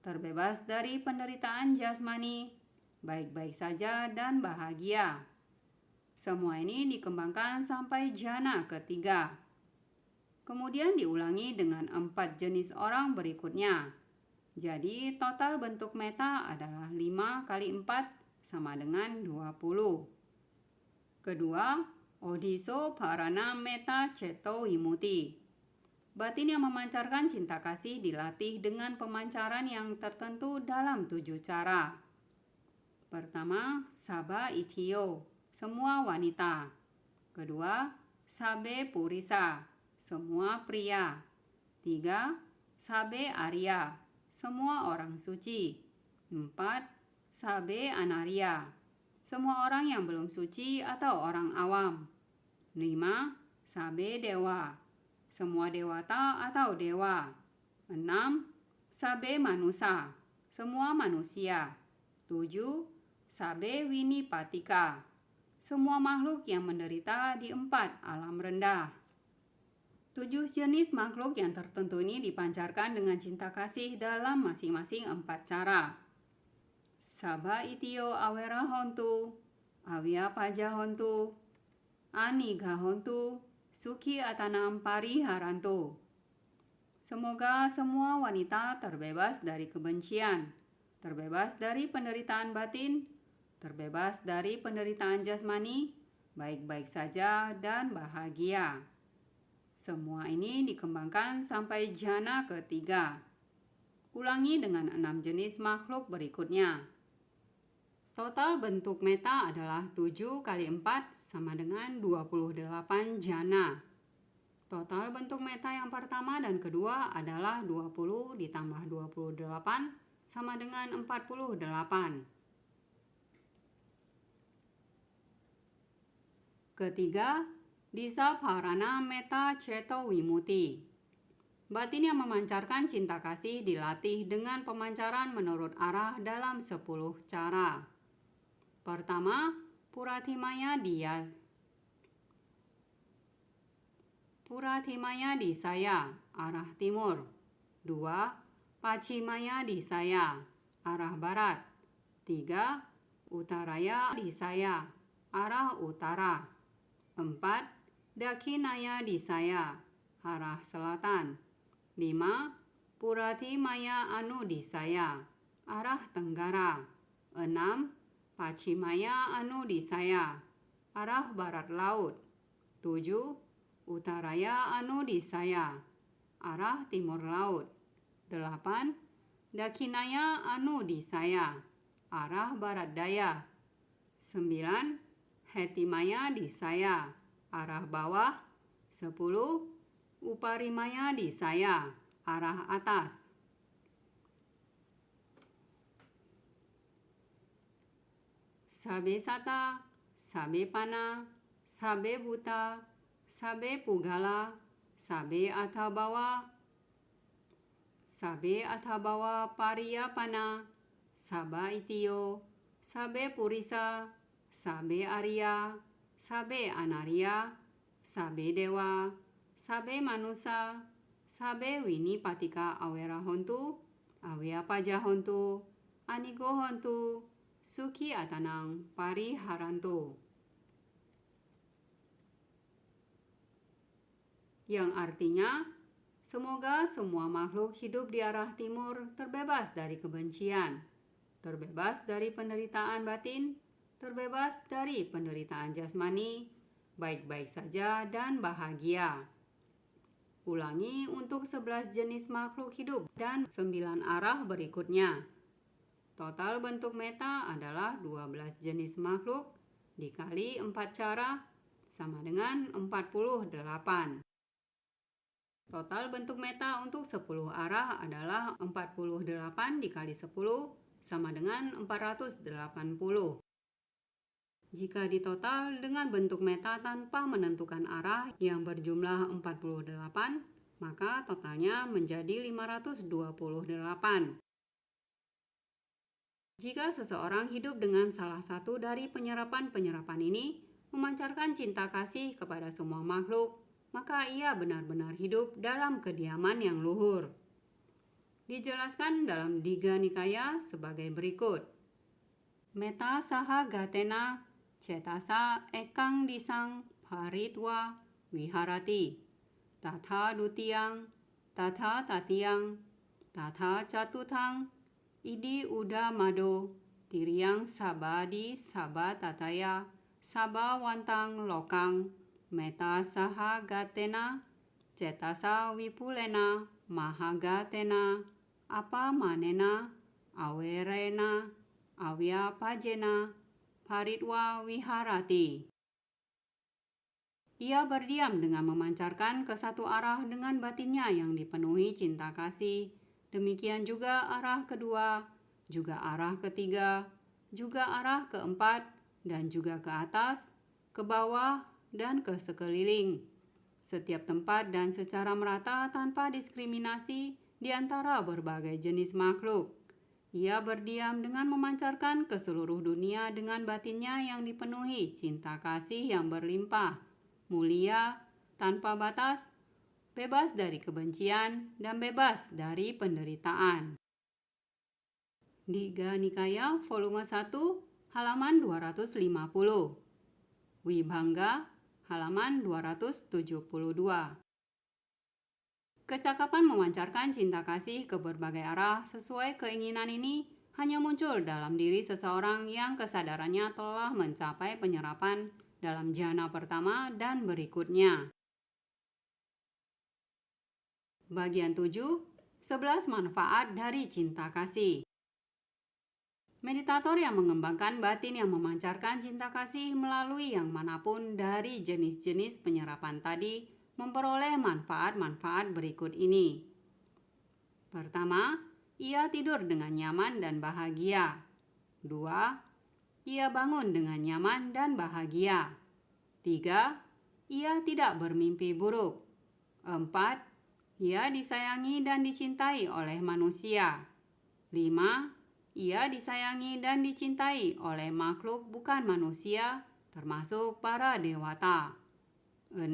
terbebas dari penderitaan jasmani, baik-baik saja dan bahagia. Semua ini dikembangkan sampai jhana ketiga. Kemudian diulangi dengan 4 jenis orang berikutnya. Jadi total bentuk metta adalah 5 kali 4 sama dengan 20. Kedua, Odiso Bharana Metta Ceto Wimutti. Batin yang memancarkan cinta kasih dilatih dengan pemancaran yang tertentu dalam 7 cara. Pertama, Saba Ithio, semua wanita. Kedua, Sabe Purisa, semua pria. 3. Sabe Arya, semua orang suci. 4. Sabe Anarya, semua orang yang belum suci atau orang awam. 5. Sabe dewa, semua dewata atau dewa. 6. Sabe manusia, semua manusia. 7. Sabe winipatika, semua makhluk yang menderita di 4 alam rendah. 7 jenis makhluk yang tertentu ini dipancarkan dengan cinta kasih dalam masing-masing 4 cara. Saba itio awera hontu, awia paja hontu, aniga hontu, suki atanam pariharantu. Semoga semua wanita terbebas dari kebencian, terbebas dari penderitaan batin, terbebas dari penderitaan jasmani, baik-baik saja dan bahagia. Semua ini dikembangkan sampai jana ketiga. Ulangi dengan 6 jenis makhluk berikutnya. Total bentuk meta adalah 7 kali 4 sama dengan 28 jana. Total bentuk meta yang pertama dan kedua adalah 20 ditambah 28 sama dengan 48. Ketiga, Disapharana Meta Ceto Wimuti. Batin yang memancarkan cinta kasih dilatih dengan pemancaran menurut arah dalam 10 cara. Pertama, Purathimaya di saya, arah timur. 2. Pachimaya di saya, arah barat. 3. Utaraya di saya, arah utara. 4. Dakshinaya di saya, arah selatan. 5. Purathimaya anu di saya, arah tenggara. 6. Pachimaya anu di saya, arah barat laut. 7. Utaraya anu di saya, arah timur laut. 8. Dakshinaya anu di saya, arah barat daya. 9. Hetimaya di saya, arah bawah. 10. Uparimaya di saya, arah atas. Sabe sata, sabe pana, sabe buta, sabe pugala, sabe athabawa pariyapana, saba itio, sabe purisa, sabe arya, sabe anarya, sabe dewa, sabe manusia, sabe winipatika awera hontu, awya paja hontu, anigo hontu, suki atanang pariharantu. Yang artinya, semoga semua makhluk hidup di arah timur terbebas dari kebencian, terbebas dari penderitaan batin, terbebas dari penderitaan jasmani, baik-baik saja dan bahagia. Ulangi untuk 11 jenis makhluk hidup dan 9 arah berikutnya. Total bentuk meta adalah 12 jenis makhluk dikali 4 cara sama dengan 48. Total bentuk meta untuk 10 arah adalah 48 dikali 10 sama dengan 480. Jika ditotal dengan bentuk meta tanpa menentukan arah yang berjumlah 48, maka totalnya menjadi 528. Jika seseorang hidup dengan salah satu dari penyerapan-penyerapan ini, memancarkan cinta kasih kepada semua makhluk, maka ia benar-benar hidup dalam kediaman yang luhur. Dijelaskan dalam Digha Nikaya sebagai berikut. Meta saha gatena cetasa ekang disang paritwa viharati, tatha dutiyang, tatha tatiyang, tatha catutang, idi uda mado, tiriyang sabadi sabatataya, sabawantang lokang, meta saha gatena, cetasa wipulena, mahagatena, apa manena, awerena, awya pajena, paritwa viharati. Ia berdiam dengan memancarkan ke satu arah dengan batinnya yang dipenuhi cinta kasih. Demikian juga arah kedua, juga arah ketiga, juga arah keempat, dan juga ke atas, ke bawah, dan ke sekeliling. Setiap tempat dan secara merata tanpa diskriminasi di antara berbagai jenis makhluk. Ia berdiam dengan memancarkan ke seluruh dunia dengan batinnya yang dipenuhi cinta kasih yang berlimpah, mulia, tanpa batas, bebas dari kebencian, dan bebas dari penderitaan. Digha Nikaya volume 1 halaman 250. Vibhanga halaman 272. Kecakapan memancarkan cinta kasih ke berbagai arah sesuai keinginan ini hanya muncul dalam diri seseorang yang kesadarannya telah mencapai penyerapan dalam jhana pertama dan berikutnya. Bagian 7, 11 manfaat dari cinta kasih. Meditator yang mengembangkan batin yang memancarkan cinta kasih melalui yang manapun dari jenis-jenis penyerapan tadi memperoleh manfaat-manfaat berikut ini. Pertama, ia tidur dengan nyaman dan bahagia. 2. Ia bangun dengan nyaman dan bahagia. 3. Ia tidak bermimpi buruk. 4. Ia disayangi dan dicintai oleh manusia. 5. Ia disayangi dan dicintai oleh makhluk bukan manusia, termasuk para dewata. 6.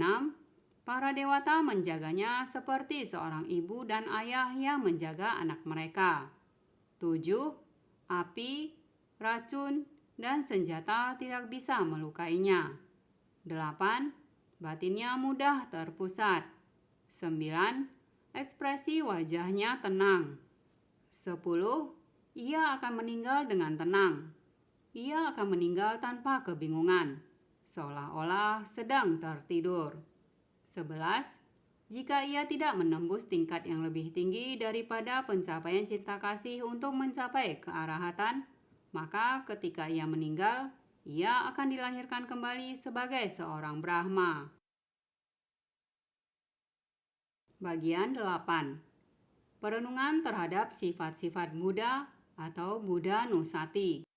Para dewata menjaganya seperti seorang ibu dan ayah yang menjaga anak mereka. 7. Api, racun, dan senjata tidak bisa melukainya. 8. Batinnya mudah terpusat. 9. Ekspresi wajahnya tenang. 10. Ia akan meninggal dengan tenang. Ia akan meninggal tanpa kebingungan, seolah-olah sedang tertidur. 11. Jika ia tidak menembus tingkat yang lebih tinggi daripada pencapaian cinta kasih untuk mencapai kearahatan, maka ketika ia meninggal, ia akan dilahirkan kembali sebagai seorang Brahma. Bagian 8. Perenungan terhadap sifat-sifat Buddha atau Buddha Nusati.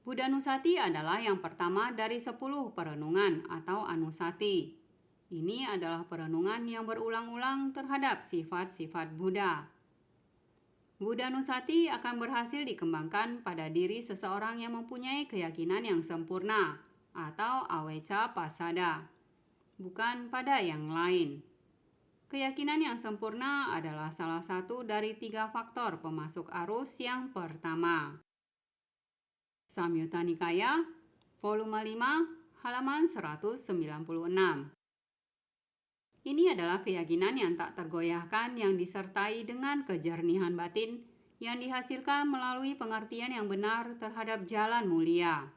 Buddha Nusati adalah yang pertama dari 10 perenungan atau Anusati. Ini adalah perenungan yang berulang-ulang terhadap sifat-sifat Buddha. Buddha Nusati akan berhasil dikembangkan pada diri seseorang yang mempunyai keyakinan yang sempurna atau awecca pasada, bukan pada yang lain. Keyakinan yang sempurna adalah salah satu dari 3 faktor pemasuk arus yang pertama. Samyutta Nikaya, volume 5, halaman 196. Ini adalah keyakinan yang tak tergoyahkan yang disertai dengan kejernihan batin yang dihasilkan melalui pengertian yang benar terhadap jalan mulia.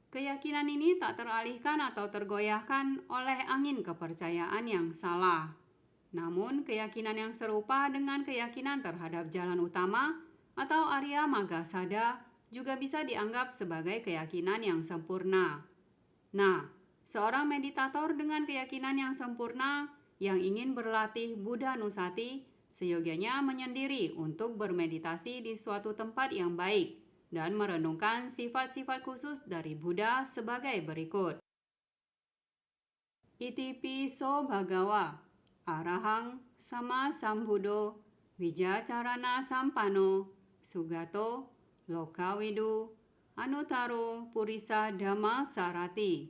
Keyakinan ini tak teralihkan atau tergoyahkan oleh angin kepercayaan yang salah. Namun, keyakinan yang serupa dengan keyakinan terhadap jalan utama atau Arya Magasada juga bisa dianggap sebagai keyakinan yang sempurna. Nah, seorang meditator dengan keyakinan yang sempurna yang ingin berlatih Buddha Nusati seyogianya menyendiri untuk bermeditasi di suatu tempat yang baik dan merenungkan sifat-sifat khusus dari Buddha sebagai berikut. Itipiso Bhagawa, Arahang Sama Sambuddho, Wijacarana Sampano, Sugato, Lokawidu, Anutaro Purisa Dhamma Sarati,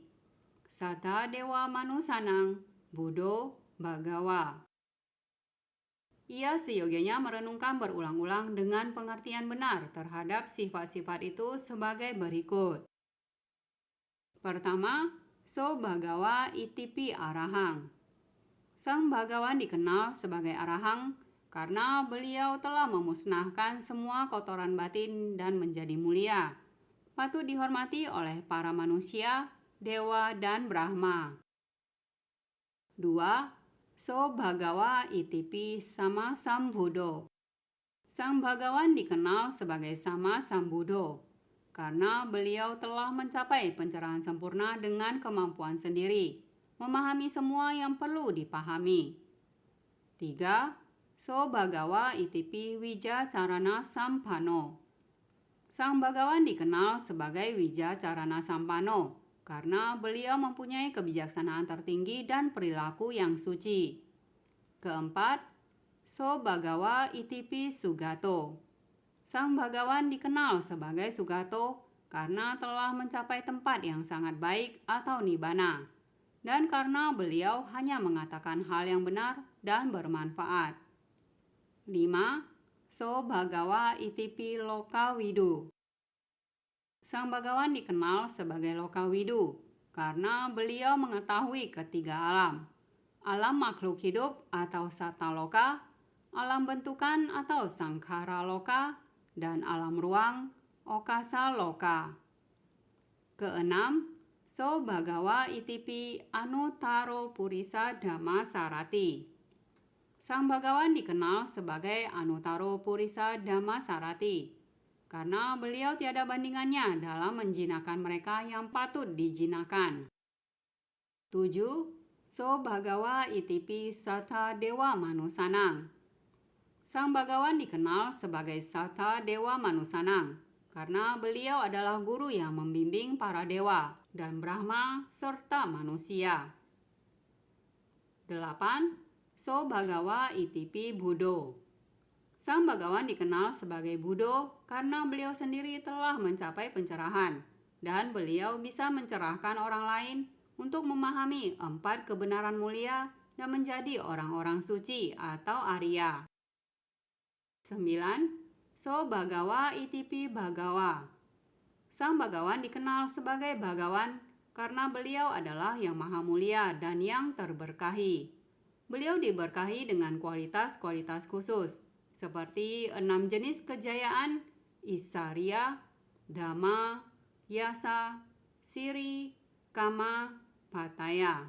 Sata Dewa Manusanang, Buddho Bhagawa. Ia seyogianya merenungkan berulang-ulang dengan pengertian benar terhadap sifat-sifat itu sebagai berikut. Pertama, So Bhagawa Itipi Arahang. Sang Bhagawan dikenal sebagai Arahang karena beliau telah memusnahkan semua kotoran batin dan menjadi mulia, patut dihormati oleh para manusia, dewa, dan Brahma. 2. So Bhagawa Itipi Sama Sambuddho. Sang Bhagawan dikenal sebagai Sama Sambuddho karena beliau telah mencapai pencerahan sempurna dengan kemampuan sendiri, memahami semua yang perlu dipahami. 3. So Bhagawa Itipi Wijacarana Sampano. Sang Bhagawan dikenal sebagai Wijacarana Sampano karena beliau mempunyai kebijaksanaan tertinggi dan perilaku yang suci. Keempat, So Bhagawa Itipi Sugato. Sang Bhagawan dikenal sebagai Sugato karena telah mencapai tempat yang sangat baik atau nibbana, dan karena beliau hanya mengatakan hal yang benar dan bermanfaat. 5. So Bhagawa Itipi Lokawidu. Sang Bhagawan dikenal sebagai Lokawidu karena beliau mengetahui ketiga alam. Alam makhluk hidup atau Sataloka, alam bentukan atau Sangkhara Loka, dan alam ruang Okasa Loka. Keenam, So Bhagawa Itipi Anutaro Purisa Dhamma Sarati. Sang Bhagawan dikenal sebagai Anutaro Purisa Dhamma Sarati karena beliau tiada bandingannya dalam menjinakkan mereka yang patut dijinakan. 7. So Bhagawa Itipi Satta Dewa Manusanang. Sang Bhagawan dikenal sebagai Satta Dewa Manusanang karena beliau adalah guru yang membimbing para dewa dan Brahma serta manusia. 8. So Bhagawa Itipi Buddho. Sang Bhagawan dikenal sebagai Buddho karena beliau sendiri telah mencapai pencerahan dan beliau bisa mencerahkan orang lain untuk memahami 4 kebenaran mulia dan menjadi orang-orang suci atau Arya. 9. So Bhagawa Itipi Bhagawa. Sang Bhagawan dikenal sebagai Bhagawan karena beliau adalah yang maha mulia dan yang terberkahi. Beliau diberkahi dengan kualitas-kualitas khusus seperti 6 jenis kejayaan, Isariya, Dhamma, Yasa, Siri, Kama, Pataya.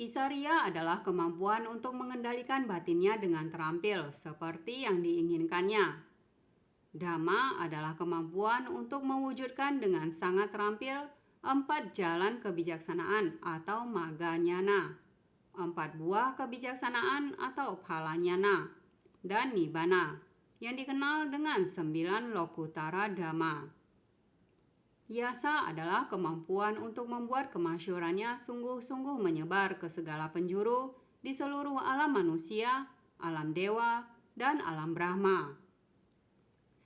Isariya adalah kemampuan untuk mengendalikan batinnya dengan terampil seperti yang diinginkannya. Dhamma adalah kemampuan untuk mewujudkan dengan sangat terampil 4 jalan kebijaksanaan atau Maganyana, 4 buah kebijaksanaan atau Phalanyana, dan Nibbana yang dikenal dengan 9 Lokutara Dhamma. Yasa adalah kemampuan untuk membuat kemasyhurannya sungguh-sungguh menyebar ke segala penjuru di seluruh alam manusia, alam dewa, dan alam Brahma.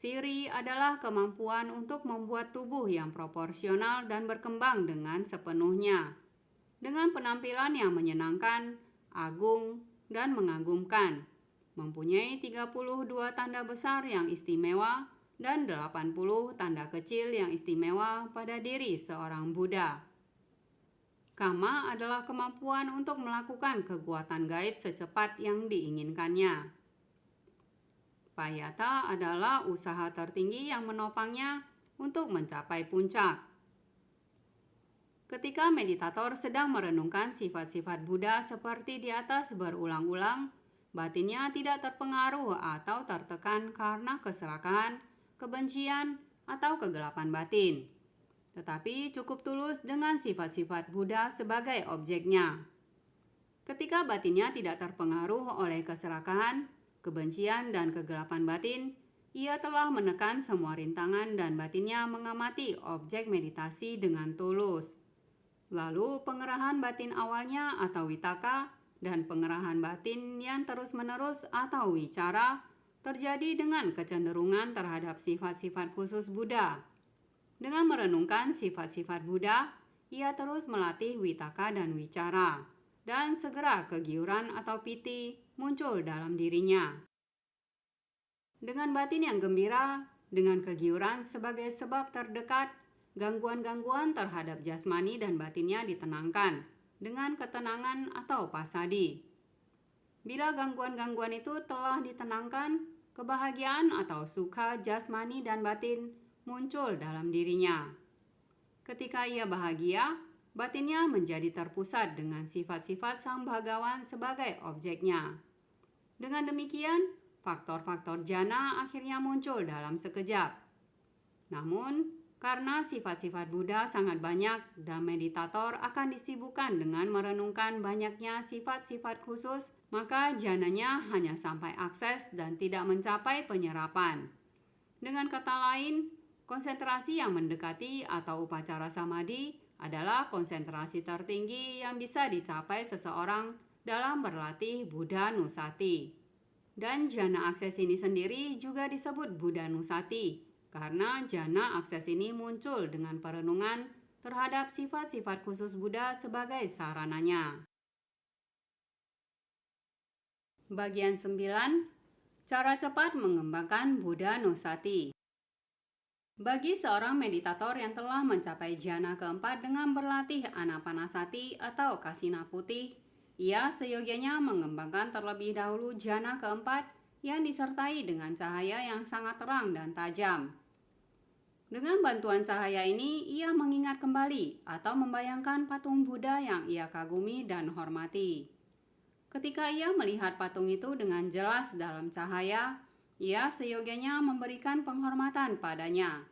Siri adalah kemampuan untuk membuat tubuh yang proporsional dan berkembang dengan sepenuhnya, dengan penampilan yang menyenangkan, agung, dan mengagumkan, mempunyai 32 tanda besar yang istimewa, dan 80 tanda kecil yang istimewa pada diri seorang Buddha. Kama adalah kemampuan untuk melakukan kekuatan gaib secepat yang diinginkannya. Payata adalah usaha tertinggi yang menopangnya untuk mencapai puncak. Ketika meditator sedang merenungkan sifat-sifat Buddha seperti di atas berulang-ulang, batinnya tidak terpengaruh atau tertekan karena keserakahan, kebencian, atau kegelapan batin, tetapi cukup tulus dengan sifat-sifat Buddha sebagai objeknya. Ketika batinnya tidak terpengaruh oleh keserakahan, kebencian, dan kegelapan batin, ia telah menekan semua rintangan dan batinnya mengamati objek meditasi dengan tulus. Lalu pengerahan batin awalnya atau Vitaka dan pengerahan batin yang terus-menerus atau Wicara terjadi dengan kecenderungan terhadap sifat-sifat khusus Buddha. Dengan merenungkan sifat-sifat Buddha, ia terus melatih Vitaka dan Wicara, dan segera kegiuran atau piti muncul dalam dirinya. Dengan batin yang gembira, dengan kegiuran sebagai sebab terdekat, gangguan-gangguan terhadap jasmani dan batinnya ditenangkan dengan ketenangan atau pasadi. Bila gangguan-gangguan itu telah ditenangkan, kebahagiaan atau sukha jasmani dan batin muncul dalam dirinya. Ketika ia bahagia, batinnya menjadi terpusat dengan sifat-sifat Sang Bhagawan sebagai objeknya. Dengan demikian, faktor-faktor jana akhirnya muncul dalam sekejap. Namun, karena sifat-sifat Buddha sangat banyak dan meditator akan disibukkan dengan merenungkan banyaknya sifat-sifat khusus, maka jananya hanya sampai akses dan tidak mencapai penyerapan. Dengan kata lain, konsentrasi yang mendekati atau upacara samadhi adalah konsentrasi tertinggi yang bisa dicapai seseorang dalam berlatih Buddha Nusati. Dan jana akses ini sendiri juga disebut Buddha Nusati karena jana akses ini muncul dengan perenungan terhadap sifat-sifat khusus Buddha sebagai sarananya. Bagian 9. Cara cepat mengembangkan Buddha Nusati. Bagi seorang meditator yang telah mencapai jana keempat dengan berlatih Anapanasati atau kasina putih, ia seyogianya mengembangkan terlebih dahulu jana keempat yang disertai dengan cahaya yang sangat terang dan tajam. Dengan bantuan cahaya ini, ia mengingat kembali atau membayangkan patung Buddha yang ia kagumi dan hormati. Ketika ia melihat patung itu dengan jelas dalam cahaya, ia seyogianya memberikan penghormatan padanya,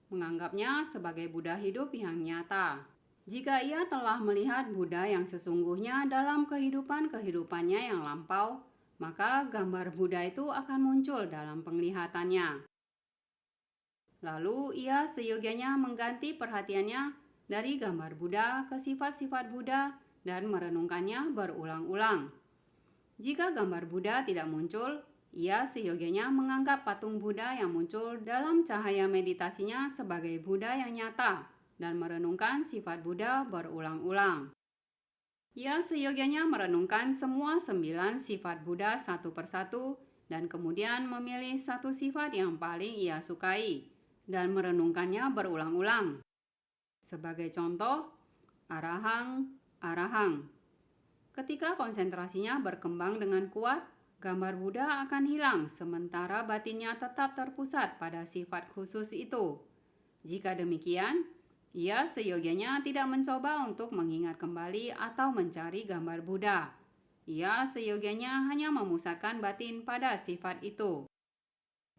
menganggapnya sebagai Buddha hidup yang nyata. Jika ia telah melihat Buddha yang sesungguhnya dalam kehidupannya yang lampau, maka gambar Buddha itu akan muncul dalam penglihatannya. Lalu ia seyogianya mengganti perhatiannya dari gambar Buddha ke sifat-sifat Buddha dan merenungkannya berulang-ulang. Jika gambar Buddha tidak muncul, ia seyogianya menganggap patung Buddha yang muncul dalam cahaya meditasinya sebagai Buddha yang nyata dan merenungkan sifat Buddha berulang-ulang. Ia seyogianya merenungkan semua 9 sifat Buddha satu persatu dan kemudian memilih satu sifat yang paling ia sukai dan merenungkannya berulang-ulang. Sebagai contoh, arahang, arahang. Ketika konsentrasinya berkembang dengan kuat, gambar Buddha akan hilang sementara batinnya tetap terpusat pada sifat khusus itu. Jika demikian, ia seyogianya tidak mencoba untuk mengingat kembali atau mencari gambar Buddha. Ia seyogianya hanya memusatkan batin pada sifat itu.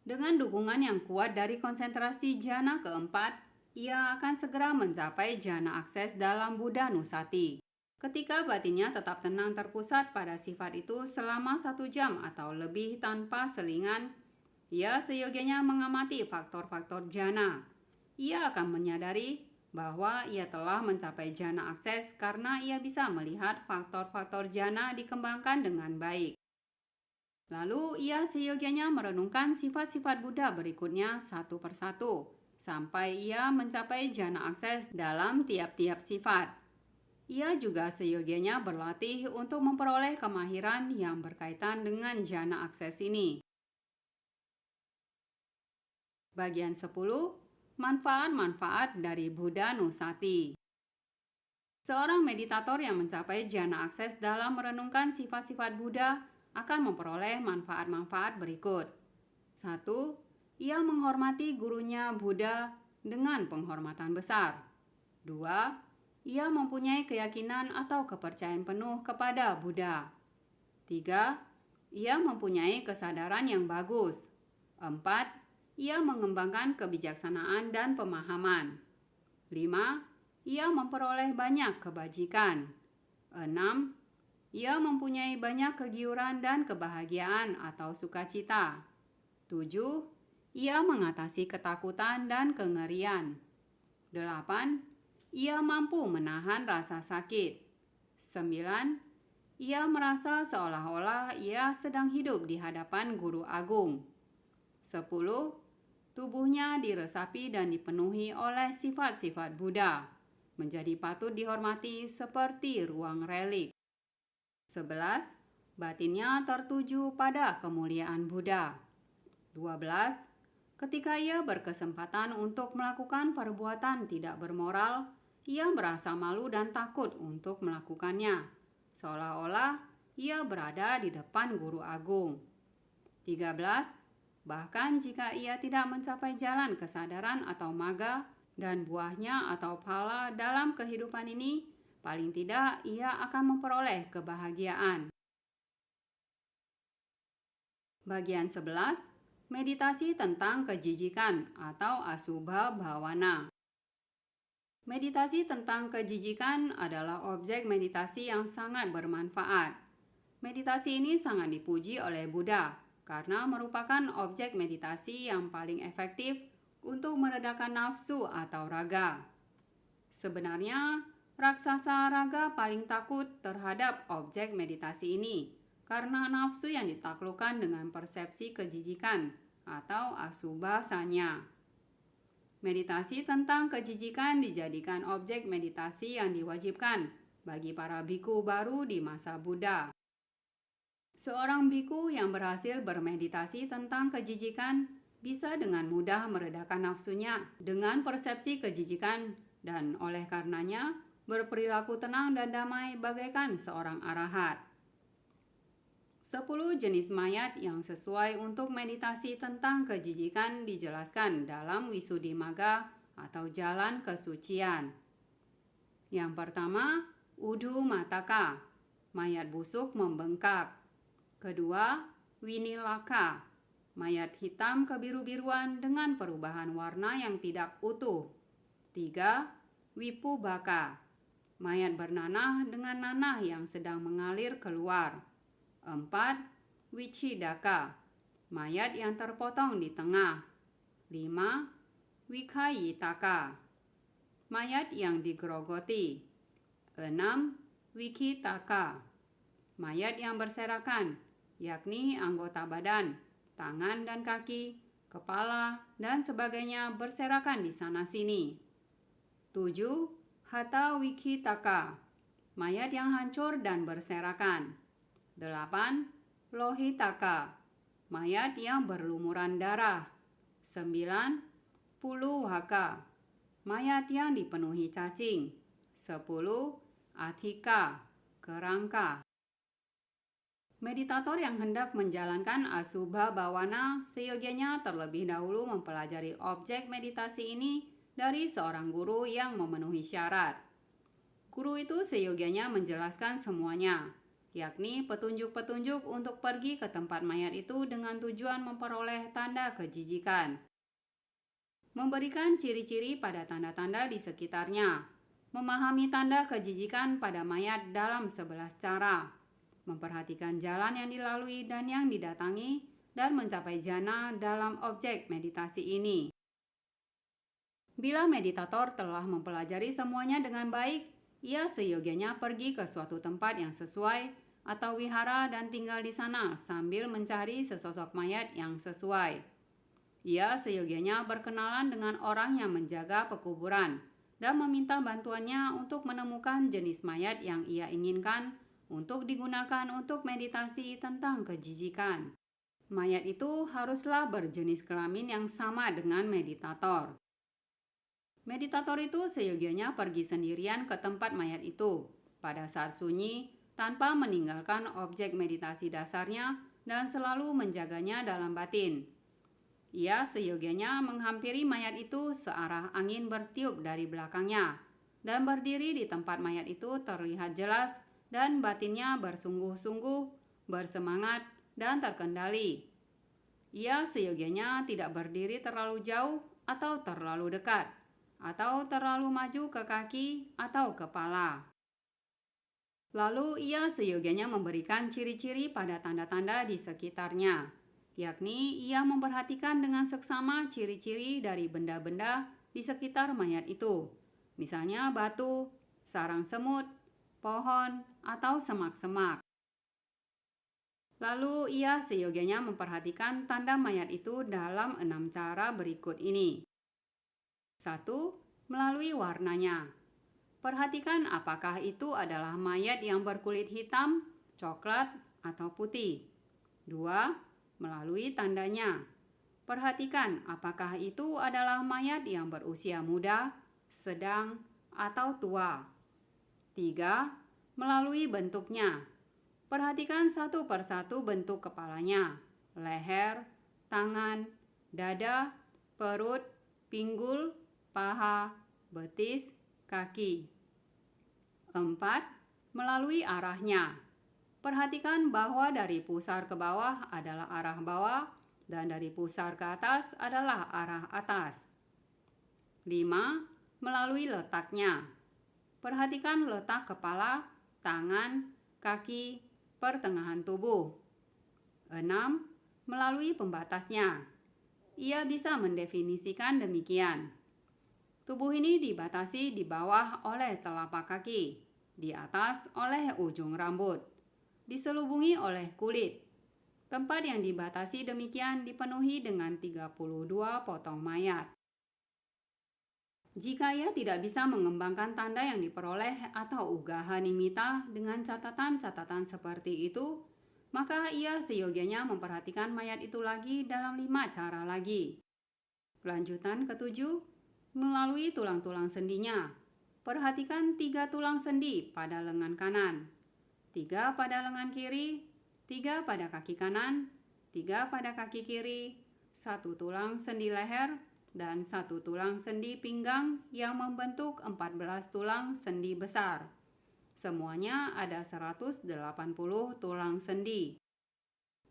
Dengan dukungan yang kuat dari konsentrasi jana keempat, ia akan segera mencapai jana akses dalam Buddha Nusati. Ketika batinnya tetap tenang terpusat pada sifat itu selama 1 jam atau lebih tanpa selingan, ia seyogianya mengamati faktor-faktor jana. Ia akan menyadari bahwa ia telah mencapai jana akses karena ia bisa melihat faktor-faktor jana dikembangkan dengan baik. Lalu ia seyogianya merenungkan sifat-sifat Buddha berikutnya satu persatu, sampai ia mencapai jana akses dalam tiap-tiap sifat. Ia juga seyogianya berlatih untuk memperoleh kemahiran yang berkaitan dengan jana akses ini. Bagian 10. Manfaat-manfaat dari Buddha Nusati. Seorang meditator yang mencapai jana akses dalam merenungkan sifat-sifat Buddha akan memperoleh manfaat-manfaat berikut. 1. Ia menghormati gurunya Buddha dengan penghormatan besar. 2. Ia mempunyai keyakinan atau kepercayaan penuh kepada Buddha. 3. Ia mempunyai kesadaran yang bagus. 4. Ia mengembangkan kebijaksanaan dan pemahaman. 5. Ia memperoleh banyak kebajikan. 6. Ia mempunyai banyak kegiuran dan kebahagiaan atau sukacita. 7. Ia mengatasi ketakutan dan kengerian. 8. Ia mampu menahan rasa sakit. 9. Ia merasa seolah-olah ia sedang hidup di hadapan guru agung. 10. Tubuhnya diresapi dan dipenuhi oleh sifat-sifat Buddha, menjadi patut dihormati seperti ruang relik. 11. Batinnya tertuju pada kemuliaan Buddha. 12. Ketika ia berkesempatan untuk melakukan perbuatan tidak bermoral, ia merasa malu dan takut untuk melakukannya, seolah-olah ia berada di depan guru agung. 13. Bahkan jika ia tidak mencapai jalan kesadaran atau magga dan buahnya atau phala dalam kehidupan ini, paling tidak ia akan memperoleh kebahagiaan. Bagian 11. Meditasi tentang kejijikan atau asubha bhawana. Meditasi tentang kejijikan adalah objek meditasi yang sangat bermanfaat. Meditasi ini sangat dipuji oleh Buddha karena merupakan objek meditasi yang paling efektif untuk meredakan nafsu atau raga. Sebenarnya, raksasa raga paling takut terhadap objek meditasi ini karena nafsu yang ditaklukkan dengan persepsi kejijikan atau asubhasanya. Meditasi tentang kejijikan dijadikan objek meditasi yang diwajibkan bagi para biku baru di masa Buddha. Seorang biku yang berhasil bermeditasi tentang kejijikan bisa dengan mudah meredakan nafsunya dengan persepsi kejijikan dan oleh karenanya berperilaku tenang dan damai bagaikan seorang arahat. 10 jenis mayat yang sesuai untuk meditasi tentang kejijikan dijelaskan dalam Wisuddhimagga atau jalan kesucian. Yang pertama, Udhu Mataka, mayat busuk membengkak. Kedua, Winilaka, mayat hitam kebiru-biruan dengan perubahan warna yang tidak utuh. 3. Wipubaka, mayat bernanah dengan nanah yang sedang mengalir keluar. 4. Wichidaka, mayat yang terpotong di tengah. 5. Wikayitaka, mayat yang digerogoti. 6. Wikitaka, mayat yang berserakan, yakni anggota badan, tangan dan kaki, kepala, dan sebagainya berserakan di sana-sini. 7. Hatha Wikitaka, mayat yang hancur dan berserakan. 8. Lohitaka, mayat yang berlumuran darah. 9. Puluhaka, mayat yang dipenuhi cacing. 10. Athika, kerangka. Meditator yang hendak menjalankan Asubha Bhawana seyogianya terlebih dahulu mempelajari objek meditasi ini dari seorang guru yang memenuhi syarat. Guru itu seyogianya menjelaskan semuanya, yakni petunjuk-petunjuk untuk pergi ke tempat mayat itu dengan tujuan memperoleh tanda kejijikan. Memberikan ciri-ciri pada tanda-tanda di sekitarnya. Memahami tanda kejijikan pada mayat dalam 11 cara. Memperhatikan jalan yang dilalui dan yang didatangi dan mencapai jana dalam objek meditasi ini. Bila meditator telah mempelajari semuanya dengan baik, ia seyogianya pergi ke suatu tempat yang sesuai atau wihara dan tinggal di sana sambil mencari sesosok mayat yang sesuai. Ia seyogianya berkenalan dengan orang yang menjaga pekuburan dan meminta bantuannya untuk menemukan jenis mayat yang ia inginkan untuk digunakan untuk meditasi tentang kejijikan. Mayat itu haruslah berjenis kelamin yang sama dengan meditator. Meditator itu seyogianya pergi sendirian ke tempat mayat itu pada saat sunyi tanpa meninggalkan objek meditasi dasarnya dan selalu menjaganya dalam batin. Ia seyogianya menghampiri mayat itu searah angin bertiup dari belakangnya dan berdiri di tempat mayat itu terlihat jelas dan batinnya bersungguh-sungguh, bersemangat, dan terkendali. Ia seyogianya tidak berdiri terlalu jauh atau terlalu dekat, atau terlalu maju ke kaki atau kepala. Lalu ia seyogianya memberikan ciri-ciri pada tanda-tanda di sekitarnya, yakni ia memperhatikan dengan seksama ciri-ciri dari benda-benda di sekitar mayat itu, misalnya batu, sarang semut, pohon, atau semak-semak. Lalu ia seyogianya memperhatikan tanda mayat itu dalam 6 cara berikut ini. 1. Melalui warnanya. Perhatikan apakah itu adalah mayat yang berkulit hitam, coklat, atau putih. 2. Melalui tandanya. Perhatikan apakah itu adalah mayat yang berusia muda, sedang, atau tua. 3. Melalui bentuknya. Perhatikan satu persatu bentuk kepalanya, leher, tangan, dada, perut, pinggul, paha, betis, kaki. 4. Melalui arahnya. Perhatikan bahwa dari pusar ke bawah adalah arah bawah dan dari pusar ke atas adalah arah atas. 5. Melalui letaknya. Perhatikan letak kepala, tangan, kaki, pertengahan tubuh. 6. melalui pembatasnya. Ia bisa mendefinisikan demikian. Tubuh ini dibatasi di bawah oleh telapak kaki, di atas oleh ujung rambut, diselubungi oleh kulit. Tempat yang dibatasi demikian dipenuhi dengan 32 potong mayat. Jika ia tidak bisa mengembangkan tanda yang diperoleh atau ugaha nimita dengan catatan-catatan seperti itu, maka ia seyogianya memperhatikan mayat itu lagi dalam 5 cara lagi. Kelanjutan ketujuh, melalui tulang-tulang sendinya. Perhatikan 3 tulang sendi pada lengan kanan, 3 pada lengan kiri, 3 pada kaki kanan, 3 pada kaki kiri, 1 tulang sendi leher, dan 1 tulang sendi pinggang yang membentuk 14 tulang sendi besar. Semuanya ada 180 tulang sendi.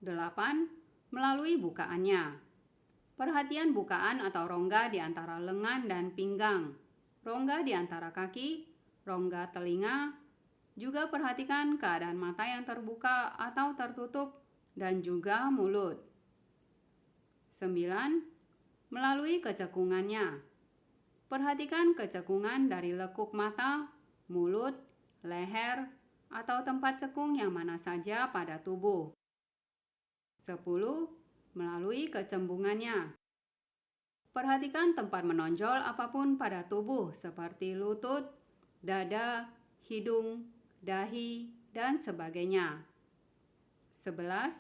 8. Melalui bukaannya. Perhatian bukaan atau rongga di antara lengan dan pinggang, rongga di antara kaki, rongga telinga. Juga perhatikan keadaan mata yang terbuka atau tertutup dan juga mulut. 9. Melalui kecekungannya. Perhatikan kecekungan dari lekuk mata, mulut, leher, atau tempat cekung yang mana saja pada tubuh. 10. Melalui kecembungannya. Perhatikan tempat menonjol apapun pada tubuh seperti lutut, dada, hidung, dahi, dan sebagainya. 11.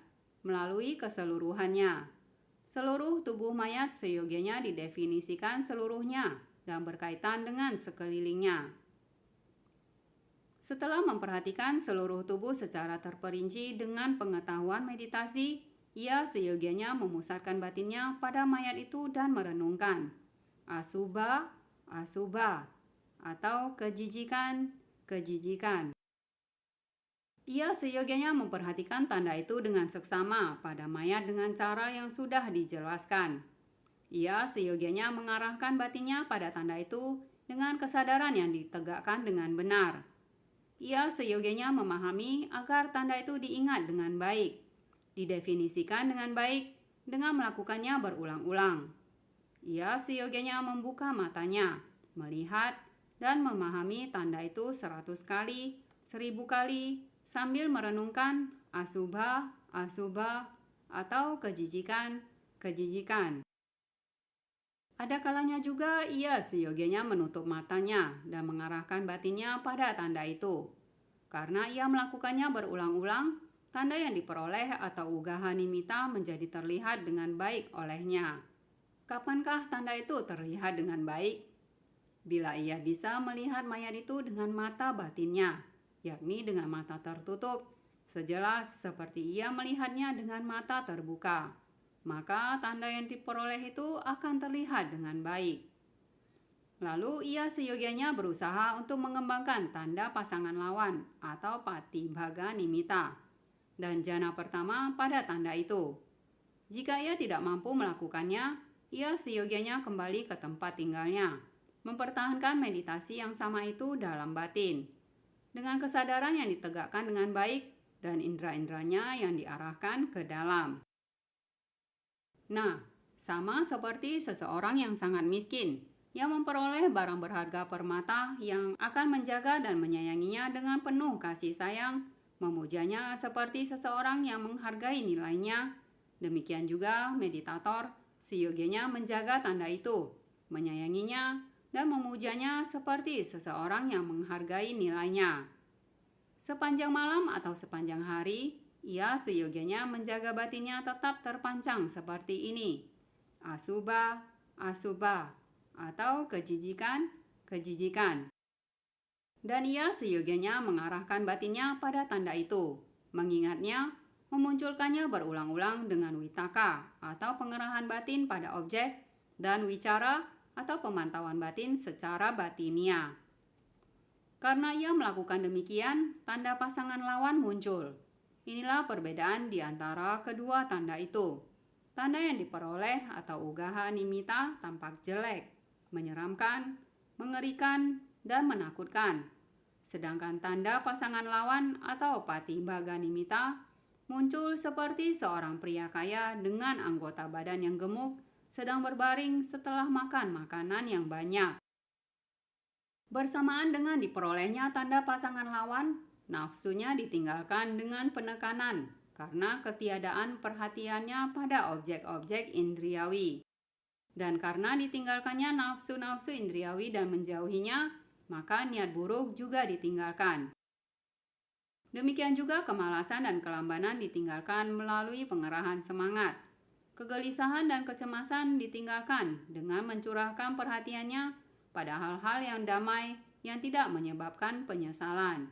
Melalui keseluruhannya. Seluruh tubuh mayat seyogianya didefinisikan seluruhnya dan berkaitan dengan sekelilingnya. Setelah memperhatikan seluruh tubuh secara terperinci dengan pengetahuan meditasi, ia seyogianya memusatkan batinnya pada mayat itu dan merenungkan asubha, asubha, atau kejijikan, kejijikan. Ia seyogianya memperhatikan tanda itu dengan seksama pada mayat dengan cara yang sudah dijelaskan. Ia seyogianya mengarahkan batinnya pada tanda itu dengan kesadaran yang ditegakkan dengan benar. Ia seyogianya memahami agar tanda itu diingat dengan baik, didefinisikan dengan baik dengan melakukannya berulang-ulang. Ia seyogianya membuka matanya, melihat dan memahami tanda itu 100 kali, 1000 kali, sambil merenungkan asubha, asubha, atau kejijikan, kejijikan. Ada kalanya juga ia seyogianya menutup matanya dan mengarahkan batinnya pada tanda itu. Karena ia melakukannya berulang-ulang, tanda yang diperoleh atau ugaha nimita menjadi terlihat dengan baik olehnya. Kapankah tanda itu terlihat dengan baik? Bila ia bisa melihat mayat itu dengan mata batinnya, yakni dengan mata tertutup, sejelas seperti ia melihatnya dengan mata terbuka, maka tanda yang diperoleh itu akan terlihat dengan baik. Lalu ia seyogianya berusaha untuk mengembangkan tanda pasangan lawan atau patibhaga nimita dan jana pertama pada tanda itu. Jika ia tidak mampu melakukannya, ia seyogianya kembali ke tempat tinggalnya, mempertahankan meditasi yang sama itu dalam batin, dengan kesadaran yang ditegakkan dengan baik dan indera-inderanya yang diarahkan ke dalam. Nah, sama seperti seseorang yang sangat miskin, yang memperoleh barang berharga permata yang akan menjaga dan menyayanginya dengan penuh kasih sayang, memujanya seperti seseorang yang menghargai nilainya. Demikian juga meditator seyogianya menjaga tanda itu, menyayanginya, dan memujanya seperti seseorang yang menghargai nilainya. Sepanjang malam atau sepanjang hari, ia seyogianya menjaga batinnya tetap terpancang seperti ini. Asubha, asubha, atau kejijikan, kejijikan. Dan ia seyogianya mengarahkan batinnya pada tanda itu, mengingatnya, memunculkannya berulang-ulang dengan witaka atau pengerahan batin pada objek, dan wicara atau pemantauan batin secara batinia. Karena ia melakukan demikian, tanda pasangan lawan muncul. Inilah perbedaan di antara kedua tanda itu. Tanda yang diperoleh atau ugaha nimita tampak jelek, menyeramkan, mengerikan, dan menakutkan. Sedangkan tanda pasangan lawan atau patibhaga nimita muncul seperti seorang pria kaya dengan anggota badan yang gemuk sedang berbaring setelah makan makanan yang banyak. Bersamaan dengan diperolehnya tanda pasangan lawan, nafsunya ditinggalkan dengan penekanan karena ketiadaan perhatiannya pada objek-objek indriawi. Dan karena ditinggalkannya nafsu-nafsu indriawi dan menjauhinya, maka niat buruk juga ditinggalkan. Demikian juga kemalasan dan kelambanan ditinggalkan melalui pengerahan semangat. Kegelisahan dan kecemasan ditinggalkan dengan mencurahkan perhatiannya pada hal-hal yang damai yang tidak menyebabkan penyesalan.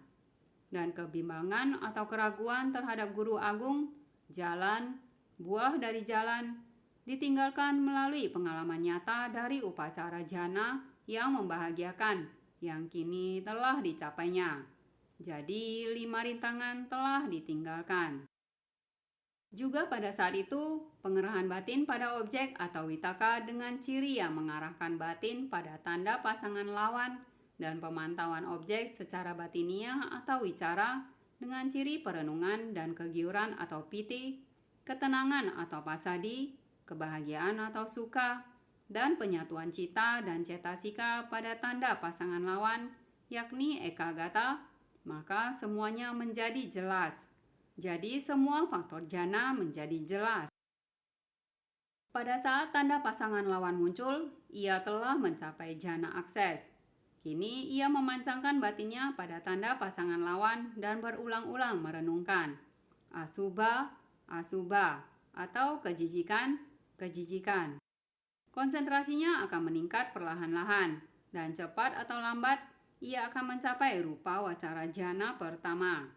Dan kebimbangan atau keraguan terhadap guru agung, jalan, buah dari jalan, ditinggalkan melalui pengalaman nyata dari upacara jana yang membahagiakan, yang kini telah dicapainya. Jadi 5 rintangan telah ditinggalkan. Juga pada saat itu, pengerahan batin pada objek atau witaka dengan ciri yang mengarahkan batin pada tanda pasangan lawan dan pemantauan objek secara batiniah atau wicara dengan ciri perenungan dan kegiuran atau piti, ketenangan atau pasadi, kebahagiaan atau suka, dan penyatuan cita dan cetasika pada tanda pasangan lawan, yakni ekagata, maka semuanya menjadi jelas. Jadi semua faktor jana menjadi jelas. Pada saat tanda pasangan lawan muncul, ia telah mencapai jana akses. Kini ia memancangkan batinnya pada tanda pasangan lawan dan berulang-ulang merenungkan asubha, asubha, atau kejijikan, kejijikan. Konsentrasinya akan meningkat perlahan-lahan dan cepat atau lambat ia akan mencapai rupa wacara jana pertama.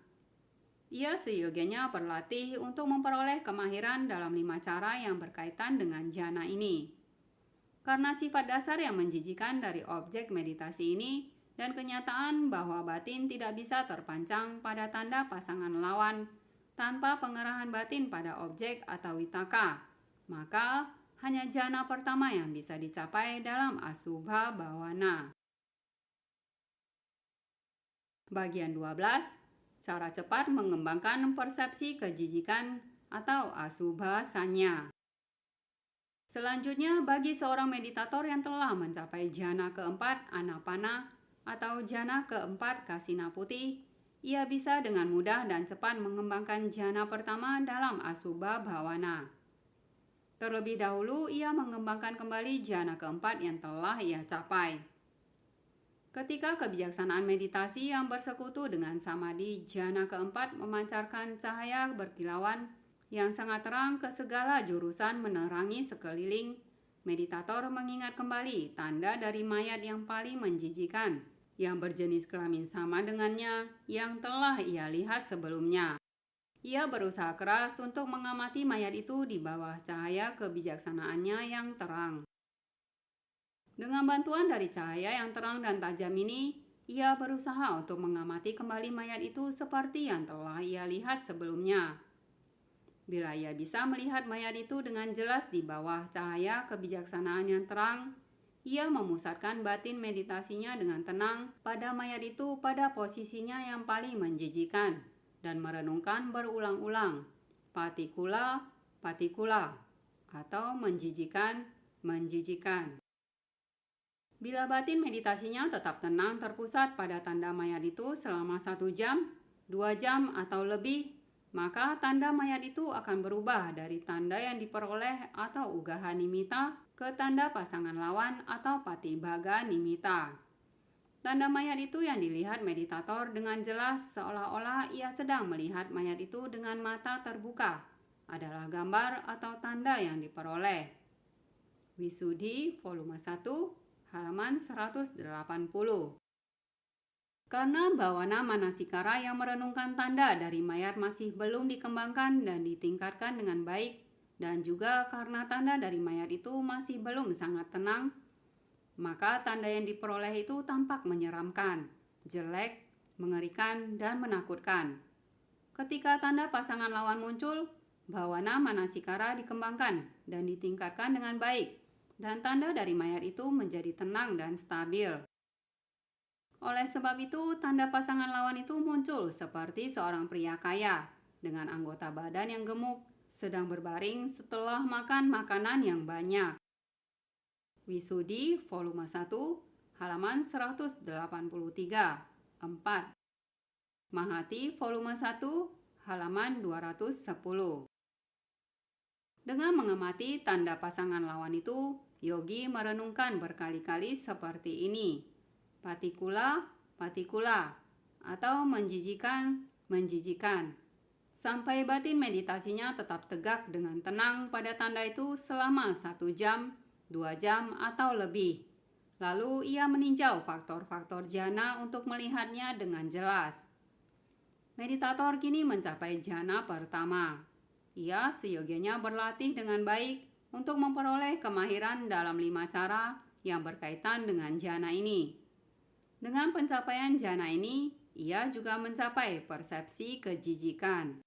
Ia seyogianya berlatih untuk memperoleh kemahiran dalam 5 cara yang berkaitan dengan jana ini. Karena sifat dasar yang menjijikan dari objek meditasi ini dan kenyataan bahwa batin tidak bisa terpancang pada tanda pasangan lawan tanpa pengerahan batin pada objek atau witaka, maka hanya jana pertama yang bisa dicapai dalam asubha bhawana. Bagian 12, cara cepat mengembangkan persepsi kejijikan atau asubha sanya. Selanjutnya, bagi seorang meditator yang telah mencapai jana keempat anapana atau jana keempat kasina putih, ia bisa dengan mudah dan cepat mengembangkan jana pertama dalam asubha bhawana. Terlebih dahulu, ia mengembangkan kembali jana keempat yang telah ia capai. Ketika kebijaksanaan meditasi yang bersekutu dengan samadhi jana keempat memancarkan cahaya berkilauan yang sangat terang ke segala jurusan menerangi sekeliling, meditator mengingat kembali tanda dari mayat yang paling menjijikan, yang berjenis kelamin sama dengannya, yang telah ia lihat sebelumnya. Ia berusaha keras untuk mengamati mayat itu di bawah cahaya kebijaksanaannya yang terang. Dengan bantuan dari cahaya yang terang dan tajam ini, ia berusaha untuk mengamati kembali mayat itu seperti yang telah ia lihat sebelumnya. Bila ia bisa melihat mayat itu dengan jelas di bawah cahaya kebijaksanaan yang terang, ia memusatkan batin meditasinya dengan tenang pada mayat itu pada posisinya yang paling menjijikan dan merenungkan berulang-ulang, patikula, patikula, atau menjijikan, menjijikan. Bila batin meditasinya tetap tenang terpusat pada tanda mayat itu selama 1 jam, 2 jam atau lebih, maka tanda mayat itu akan berubah dari tanda yang diperoleh atau ugaha nimita ke tanda pasangan lawan atau patibhaga nimita. Tanda mayat itu yang dilihat meditator dengan jelas seolah-olah ia sedang melihat mayat itu dengan mata terbuka adalah gambar atau tanda yang diperoleh. Wisudhi volume 1 halaman 180. Karena bhawana manasikara yang merenungkan tanda dari mayat masih belum dikembangkan dan ditingkatkan dengan baik, dan juga karena tanda dari mayat itu masih belum sangat tenang, maka tanda yang diperoleh itu tampak menyeramkan, jelek, mengerikan, dan menakutkan. Ketika tanda pasangan lawan muncul, bhawana manasikara dikembangkan dan ditingkatkan dengan baik, dan tanda dari mayat itu menjadi tenang dan stabil. Oleh sebab itu, tanda pasangan lawan itu muncul seperti seorang pria kaya, dengan anggota badan yang gemuk, sedang berbaring setelah makan makanan yang banyak. Wisudi volume 1, halaman 183, 4. Mahati volume 1, halaman 210. Dengan mengamati tanda pasangan lawan itu, Yogi merenungkan berkali-kali seperti ini. Patikula, patikula, atau menjijikan, menjijikan. Sampai batin meditasinya tetap tegak dengan tenang pada tanda itu selama 1 jam, 2 jam, atau lebih. Lalu ia meninjau faktor-faktor jhana untuk melihatnya dengan jelas. Meditator kini mencapai jhana pertama. Ia seyogianya berlatih dengan baik untuk memperoleh kemahiran dalam 5 cara yang berkaitan dengan jhana ini. Dengan pencapaian jhana ini, ia juga mencapai persepsi kejijikan.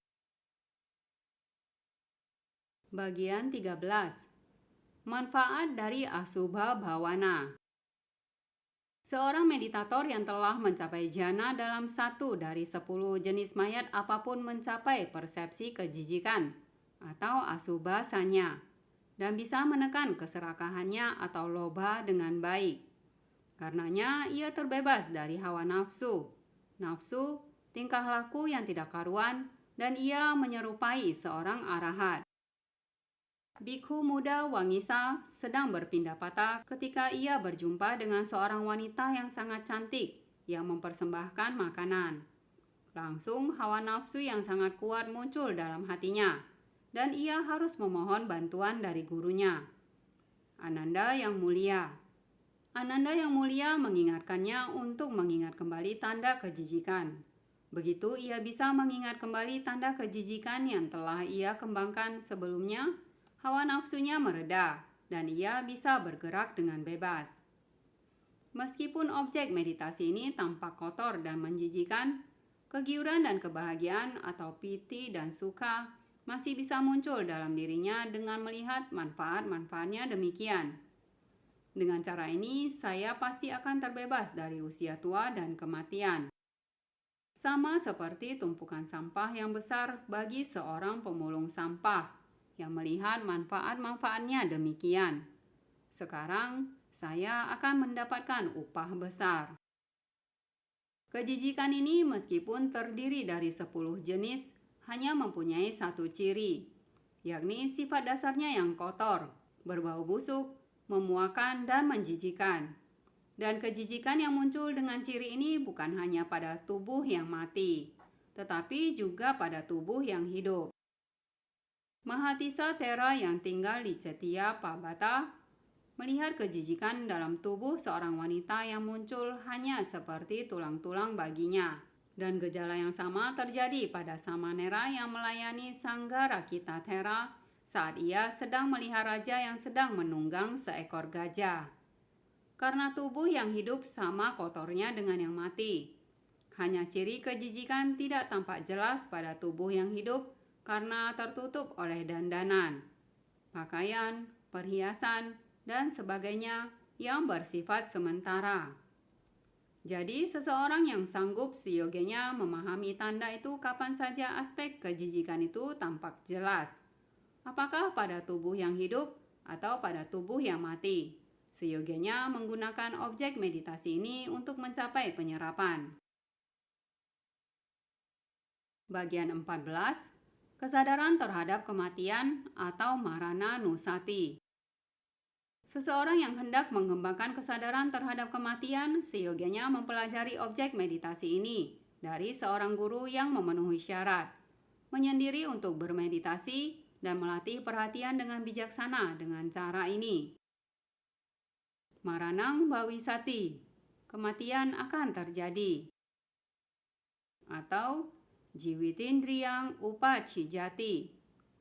Bagian 13. Manfaat dari Asubha Bhawana. Seorang meditator yang telah mencapai jhana dalam 1 dari 10 jenis mayat apapun mencapai persepsi kejijikan atau asubha sanya dan bisa menekan keserakahannya atau lobha dengan baik. Karenanya ia terbebas dari hawa nafsu, tingkah laku yang tidak karuan, dan ia menyerupai seorang arahat. Bikhu muda Wangisa sedang berpindah patah ketika ia berjumpa dengan seorang wanita yang sangat cantik yang mempersembahkan makanan. Langsung hawa nafsu yang sangat kuat muncul dalam hatinya, dan ia harus memohon bantuan dari gurunya. Ananda yang mulia mengingatkannya untuk mengingat kembali tanda kejijikan. Begitu ia bisa mengingat kembali tanda kejijikan yang telah ia kembangkan sebelumnya, hawa nafsunya mereda dan ia bisa bergerak dengan bebas. Meskipun objek meditasi ini tampak kotor dan menjijikan, kegiuran dan kebahagiaan atau piti dan suka masih bisa muncul dalam dirinya dengan melihat manfaat-manfaatnya demikian. Dengan cara ini, saya pasti akan terbebas dari usia tua dan kematian. Sama seperti tumpukan sampah yang besar bagi seorang pemulung sampah yang melihat manfaat-manfaatnya demikian. Sekarang, saya akan mendapatkan upah besar. Kejijikan ini meskipun terdiri dari 10 jenis, hanya mempunyai 1 ciri, yakni sifat dasarnya yang kotor, berbau busuk, memuakan, dan menjijikan. Dan kejijikan yang muncul dengan ciri ini bukan hanya pada tubuh yang mati, tetapi juga pada tubuh yang hidup. Mahatisa Thera yang tinggal di Cetia Pabata melihat kejijikan dalam tubuh seorang wanita yang muncul hanya seperti tulang-tulang baginya. Dan gejala yang sama terjadi pada Samanera yang melayani Sangharakita Thera saat ia sedang melihara raja yang sedang menunggang seekor gajah. Karena tubuh yang hidup sama kotornya dengan yang mati. Hanya ciri kejijikan tidak tampak jelas pada tubuh yang hidup karena tertutup oleh dandanan, pakaian, perhiasan, dan sebagainya yang bersifat sementara. Jadi seseorang yang sanggup seyogianya memahami tanda itu kapan saja aspek kejijikan itu tampak jelas. Apakah pada tubuh yang hidup atau pada tubuh yang mati. Seyogianya menggunakan objek meditasi ini untuk mencapai penyerapan. Bagian 14. Kesadaran terhadap kematian atau marana nusati. Seseorang yang hendak mengembangkan kesadaran terhadap kematian seyogianya mempelajari objek meditasi ini dari seorang guru yang memenuhi syarat, menyendiri untuk bermeditasi dan melatih perhatian dengan bijaksana dengan cara ini. Maranang Bhavisati, kematian akan terjadi. Atau Jiwitindriyang Upacijati,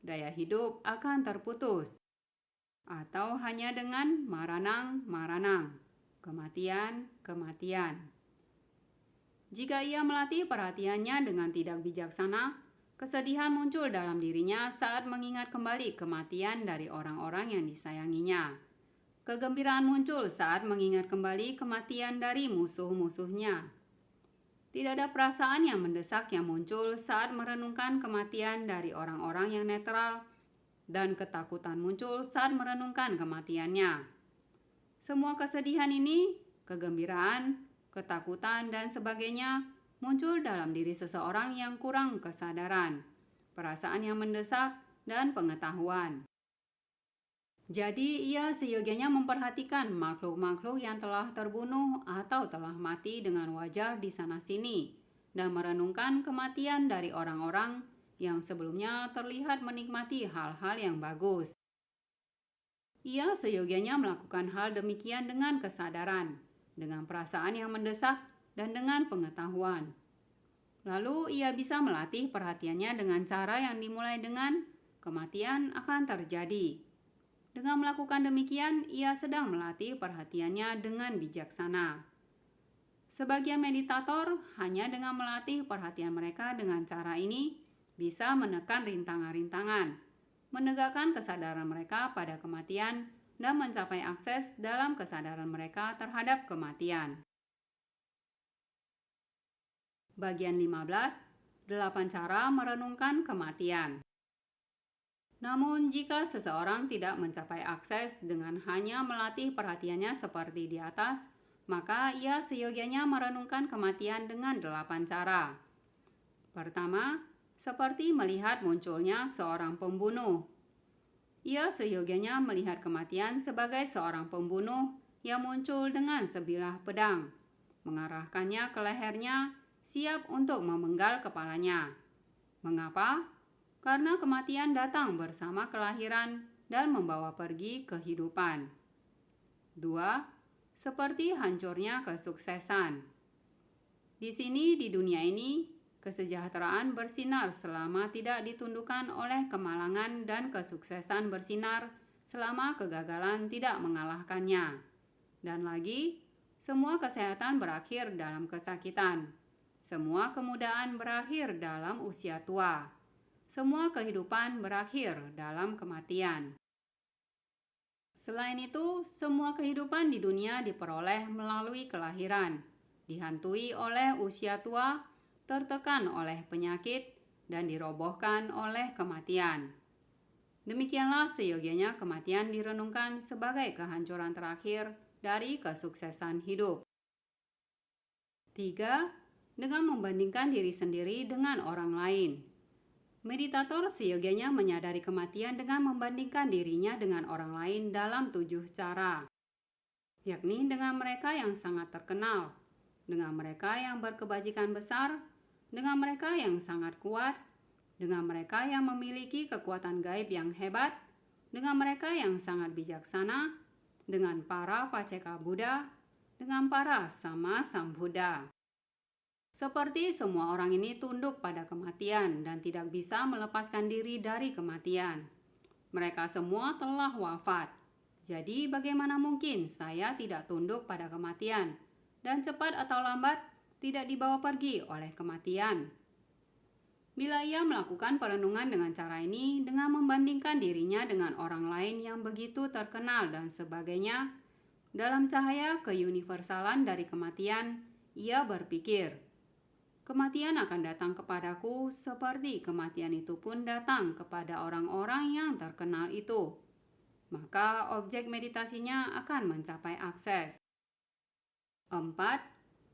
daya hidup akan terputus. Atau hanya dengan maranang, kematian. Jika ia melatih perhatiannya dengan tidak bijaksana, kesedihan muncul dalam dirinya saat mengingat kembali kematian dari orang-orang yang disayanginya. Kegembiraan muncul saat mengingat kembali kematian dari musuh-musuhnya. Tidak ada perasaan yang mendesak yang muncul saat merenungkan kematian dari orang-orang yang netral, dan ketakutan muncul saat merenungkan kematiannya. Semua kesedihan ini, kegembiraan, ketakutan, dan sebagainya muncul dalam diri seseorang yang kurang kesadaran, perasaan yang mendesak, dan pengetahuan. Jadi ia seyogianya memperhatikan makhluk-makhluk yang telah terbunuh atau telah mati dengan wajar di sana-sini, dan merenungkan kematian dari orang-orang yang sebelumnya terlihat menikmati hal-hal yang bagus. Ia seyogianya melakukan hal demikian dengan kesadaran, dengan perasaan yang mendesak, dan dengan pengetahuan. Lalu ia bisa melatih perhatiannya dengan cara yang dimulai dengan kematian akan terjadi. Dengan melakukan demikian, ia sedang melatih perhatiannya dengan bijaksana. Sebagian meditator hanya dengan melatih perhatian mereka dengan cara ini bisa menekan rintangan-rintangan, menegakkan kesadaran mereka pada kematian, dan mencapai akses dalam kesadaran mereka terhadap kematian. Bagian 15, 8 cara merenungkan kematian. Namun jika seseorang tidak mencapai akses dengan hanya melatih perhatiannya seperti di atas, maka ia seyogianya merenungkan kematian dengan 8 cara. Pertama, seperti melihat munculnya seorang pembunuh. Ia seyogianya melihat kematian sebagai seorang pembunuh yang muncul dengan sebilah pedang, mengarahkannya ke lehernya, siap untuk memenggal kepalanya. Mengapa? Karena kematian datang bersama kelahiran dan membawa pergi kehidupan. 2. Seperti hancurnya kesuksesan. Di sini di dunia ini, kesejahteraan bersinar selama tidak ditundukkan oleh kemalangan, dan kesuksesan bersinar selama kegagalan tidak mengalahkannya. Dan lagi, semua kesehatan berakhir dalam kesakitan. Semua kemudaan berakhir dalam usia tua. Semua kehidupan berakhir dalam kematian. Selain itu, semua kehidupan di dunia diperoleh melalui kelahiran, dihantui oleh usia tua, tertekan oleh penyakit, dan dirobohkan oleh kematian. Demikianlah seyogianya kematian direnungkan sebagai kehancuran terakhir dari kesuksesan hidup. 3. Dengan membandingkan diri sendiri dengan orang lain. Meditator seyogianya menyadari kematian dengan membandingkan dirinya dengan orang lain dalam 7 cara, yakni dengan mereka yang sangat terkenal, dengan mereka yang berkebajikan besar, dengan mereka yang sangat kuat, dengan mereka yang memiliki kekuatan gaib yang hebat, dengan mereka yang sangat bijaksana, dengan para paceka Buddha, dengan para sama Sang Buddha. Seperti semua orang ini tunduk pada kematian dan tidak bisa melepaskan diri dari kematian. Mereka semua telah wafat. Jadi bagaimana mungkin saya tidak tunduk pada kematian dan cepat atau lambat tidak dibawa pergi oleh kematian? Bila ia melakukan perenungan dengan cara ini, dengan membandingkan dirinya dengan orang lain yang begitu terkenal dan sebagainya, dalam cahaya keuniversalan dari kematian, ia berpikir, kematian akan datang kepadaku seperti kematian itu pun datang kepada orang-orang yang terkenal itu. Maka objek meditasinya akan mencapai akses. 4.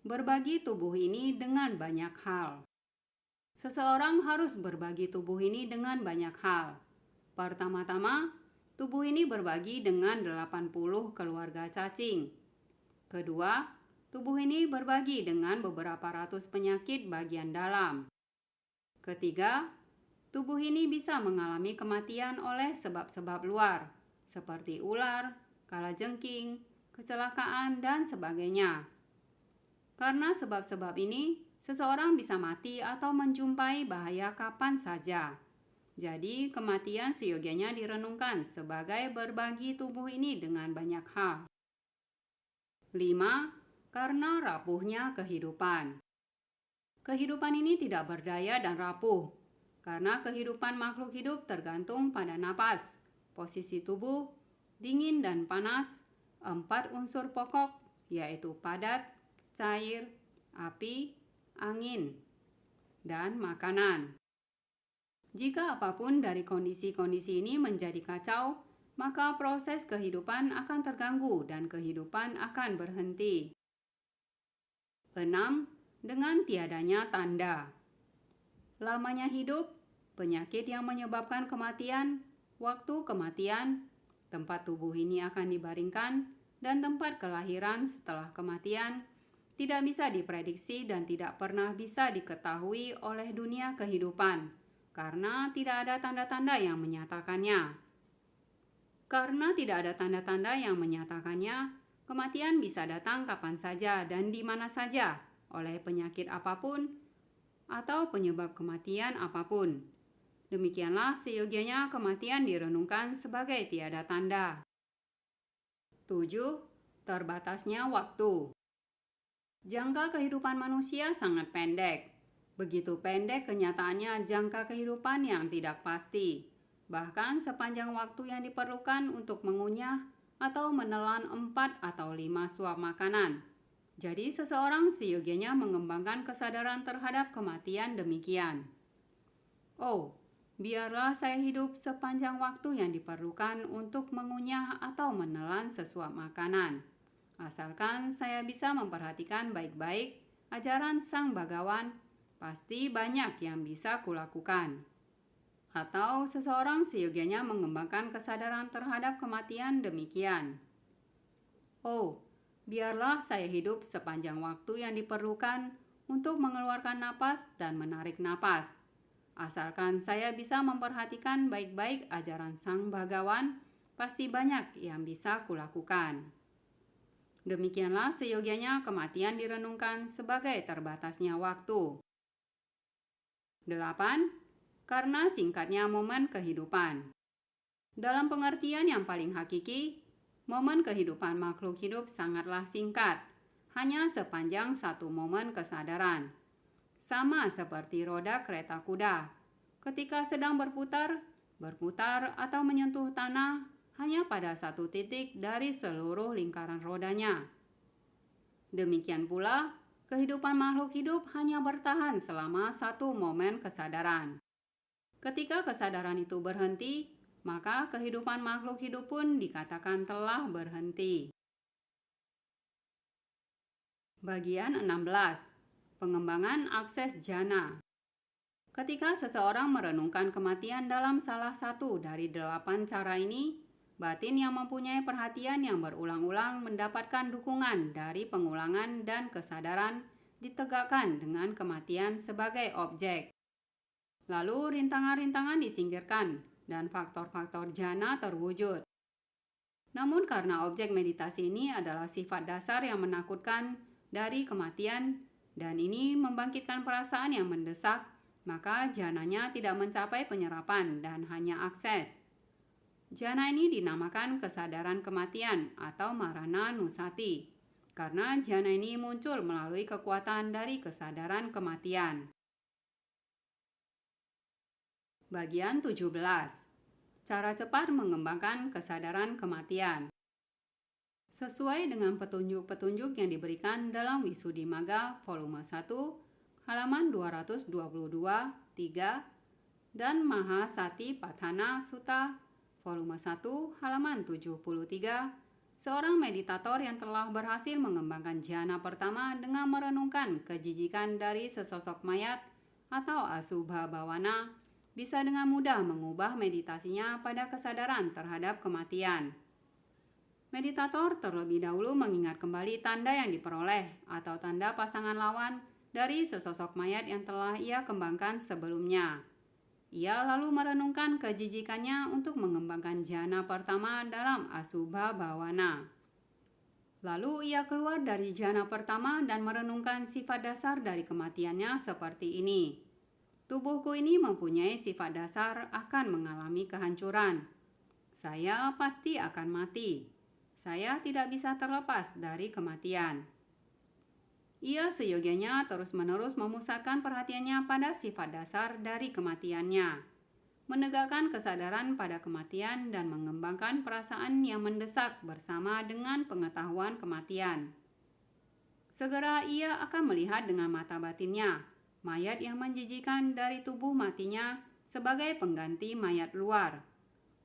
Berbagi tubuh ini dengan banyak hal. Seseorang harus berbagi tubuh ini dengan banyak hal. Pertama-tama, tubuh ini berbagi dengan 80 keluarga cacing. Kedua, tubuh ini berbagi dengan beberapa ratus penyakit bagian dalam. Ketiga, tubuh ini bisa mengalami kematian oleh sebab-sebab luar, seperti ular, kalajengking, kecelakaan, dan sebagainya. Karena sebab-sebab ini, seseorang bisa mati atau menjumpai bahaya kapan saja. Jadi, kematian seyogianya direnungkan sebagai berbagi tubuh ini dengan banyak hal. 5. Karena rapuhnya kehidupan. Kehidupan ini tidak berdaya dan rapuh, karena kehidupan makhluk hidup tergantung pada napas, posisi tubuh, dingin dan panas, 4 unsur pokok, yaitu padat, cair, api, angin, dan makanan. Jika apapun dari kondisi-kondisi ini menjadi kacau, maka proses kehidupan akan terganggu dan kehidupan akan berhenti. 6. Dengan tiadanya tanda. Lamanya hidup, penyakit yang menyebabkan kematian, waktu kematian, tempat tubuh ini akan dibaringkan, dan tempat kelahiran setelah kematian tidak bisa diprediksi dan tidak pernah bisa diketahui oleh dunia kehidupan, karena tidak ada tanda-tanda yang menyatakannya. Karena tidak ada tanda-tanda yang menyatakannya, kematian bisa datang kapan saja dan di mana saja, oleh penyakit apapun, atau penyebab kematian apapun. Demikianlah seyogianya kematian direnungkan sebagai tiada tanda. 7. Terbatasnya waktu. Jangka kehidupan manusia sangat pendek. Begitu pendek kenyataannya jangka kehidupan yang tidak pasti. Bahkan sepanjang waktu yang diperlukan untuk mengunyah atau menelan 4 atau 5 suap makanan. Jadi seseorang seyogianya mengembangkan kesadaran terhadap kematian demikian. Oh, biarlah saya hidup sepanjang waktu yang diperlukan untuk mengunyah atau menelan sesuap makanan. Asalkan saya bisa memperhatikan baik-baik ajaran Sang Bhagawan, pasti banyak yang bisa kulakukan. Atau seseorang seyogianya mengembangkan kesadaran terhadap kematian demikian. Oh, biarlah saya hidup sepanjang waktu yang diperlukan untuk mengeluarkan napas dan menarik napas. Asalkan saya bisa memperhatikan baik-baik ajaran Sang Bhagawan, pasti banyak yang bisa kulakukan. Demikianlah seyogianya kematian direnungkan sebagai terbatasnya waktu. 8. Karena singkatnya momen kehidupan. Dalam pengertian yang paling hakiki, momen kehidupan makhluk hidup sangatlah singkat, hanya sepanjang satu momen kesadaran. Sama seperti roda kereta kuda, ketika sedang berputar atau menyentuh tanah, hanya pada satu titik dari seluruh lingkaran rodanya. Demikian pula, kehidupan makhluk hidup hanya bertahan selama satu momen kesadaran. Ketika kesadaran itu berhenti, maka kehidupan makhluk hidup pun dikatakan telah berhenti. Bagian 16. Pengembangan akses jhana. Ketika seseorang merenungkan kematian dalam salah satu dari 8 cara ini, batin yang mempunyai perhatian yang berulang-ulang mendapatkan dukungan dari pengulangan dan kesadaran ditegakkan dengan kematian sebagai objek. Lalu rintangan-rintangan disingkirkan dan faktor-faktor jhana terwujud. Namun karena objek meditasi ini adalah sifat dasar yang menakutkan dari kematian dan ini membangkitkan perasaan yang mendesak, maka jhananya tidak mencapai penyerapan dan hanya akses. Jhana ini dinamakan kesadaran kematian atau marana nusati, karena jhana ini muncul melalui kekuatan dari kesadaran kematian. Bagian 17. Cara cepat mengembangkan kesadaran kematian. Sesuai dengan petunjuk-petunjuk yang diberikan dalam Visuddhimagga volume 1, halaman 222, 3, dan Mahasatipatthana Sutta volume 1, halaman 73, seorang meditator yang telah berhasil mengembangkan jhana pertama dengan merenungkan kejijikan dari sesosok mayat atau asubha bawana, bisa dengan mudah mengubah meditasinya pada kesadaran terhadap kematian. Meditator terlebih dahulu mengingat kembali tanda yang diperoleh atau tanda pasangan lawan dari sesosok mayat yang telah ia kembangkan sebelumnya. Ia lalu merenungkan kejijikannya untuk mengembangkan jhana pertama dalam asubha bawana. Lalu ia keluar dari jhana pertama dan merenungkan sifat dasar dari kematiannya seperti ini. Tubuhku ini mempunyai sifat dasar akan mengalami kehancuran. Saya pasti akan mati. Saya tidak bisa terlepas dari kematian. Ia seyogianya terus-menerus memusatkan perhatiannya pada sifat dasar dari kematiannya, menegakkan kesadaran pada kematian dan mengembangkan perasaan yang mendesak bersama dengan pengetahuan kematian. Segera ia akan melihat dengan mata batinnya mayat yang menjijikan dari tubuh matinya sebagai pengganti mayat luar.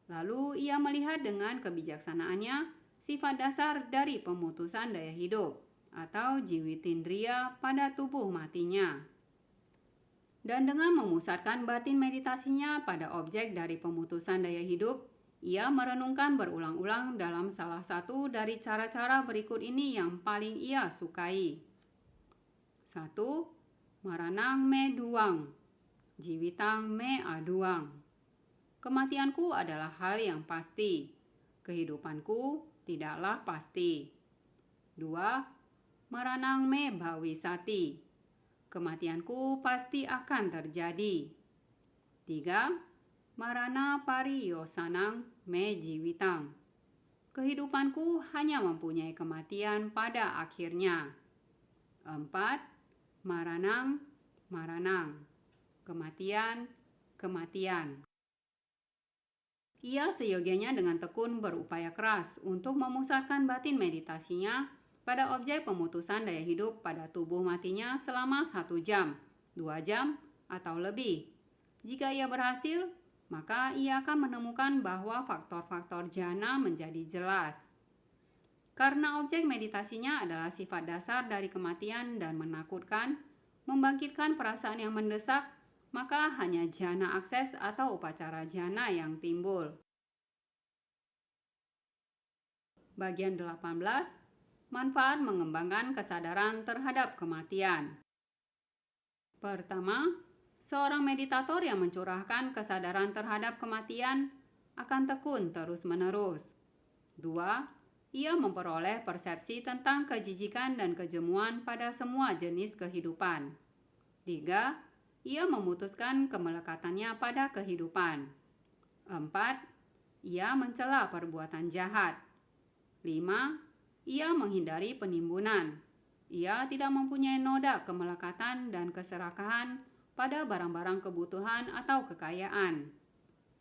Lalu ia melihat dengan kebijaksanaannya sifat dasar dari pemutusan daya hidup atau jiwitindriya pada tubuh matinya. Dan dengan memusatkan batin meditasinya pada objek dari pemutusan daya hidup, ia merenungkan berulang-ulang dalam salah satu dari cara-cara berikut ini yang paling ia sukai. 1. Maranang me duang, jiwitang me aduang. Kematianku adalah hal yang pasti. Kehidupanku tidaklah pasti. 2. Maranang me bhawisati. Kematianku pasti akan terjadi. 3. Marana pariyosanang me jiwitang. Kehidupanku hanya mempunyai kematian pada akhirnya. 4. Maranang, maranang. Kematian, kematian. Ia seyogianya dengan tekun berupaya keras untuk memusatkan batin meditasinya pada objek pemutusan daya hidup pada tubuh matinya selama 1 jam, 2 jam, atau lebih. Jika ia berhasil, maka ia akan menemukan bahwa faktor-faktor jhana menjadi jelas. Karena objek meditasinya adalah sifat dasar dari kematian dan menakutkan, membangkitkan perasaan yang mendesak, maka hanya jhana akses atau upacara jhana yang timbul. Bagian 18. Manfaat mengembangkan kesadaran terhadap kematian. Pertama, seorang meditator yang mencurahkan kesadaran terhadap kematian akan tekun terus-menerus. 2. Ia memperoleh persepsi tentang kejijikan dan kejemuan pada semua jenis kehidupan. 3. Ia memutuskan kemelekatannya pada kehidupan. 4. Ia mencela perbuatan jahat. 5. Ia menghindari penimbunan. Ia tidak mempunyai noda kemelekatan dan keserakahan pada barang-barang kebutuhan atau kekayaan.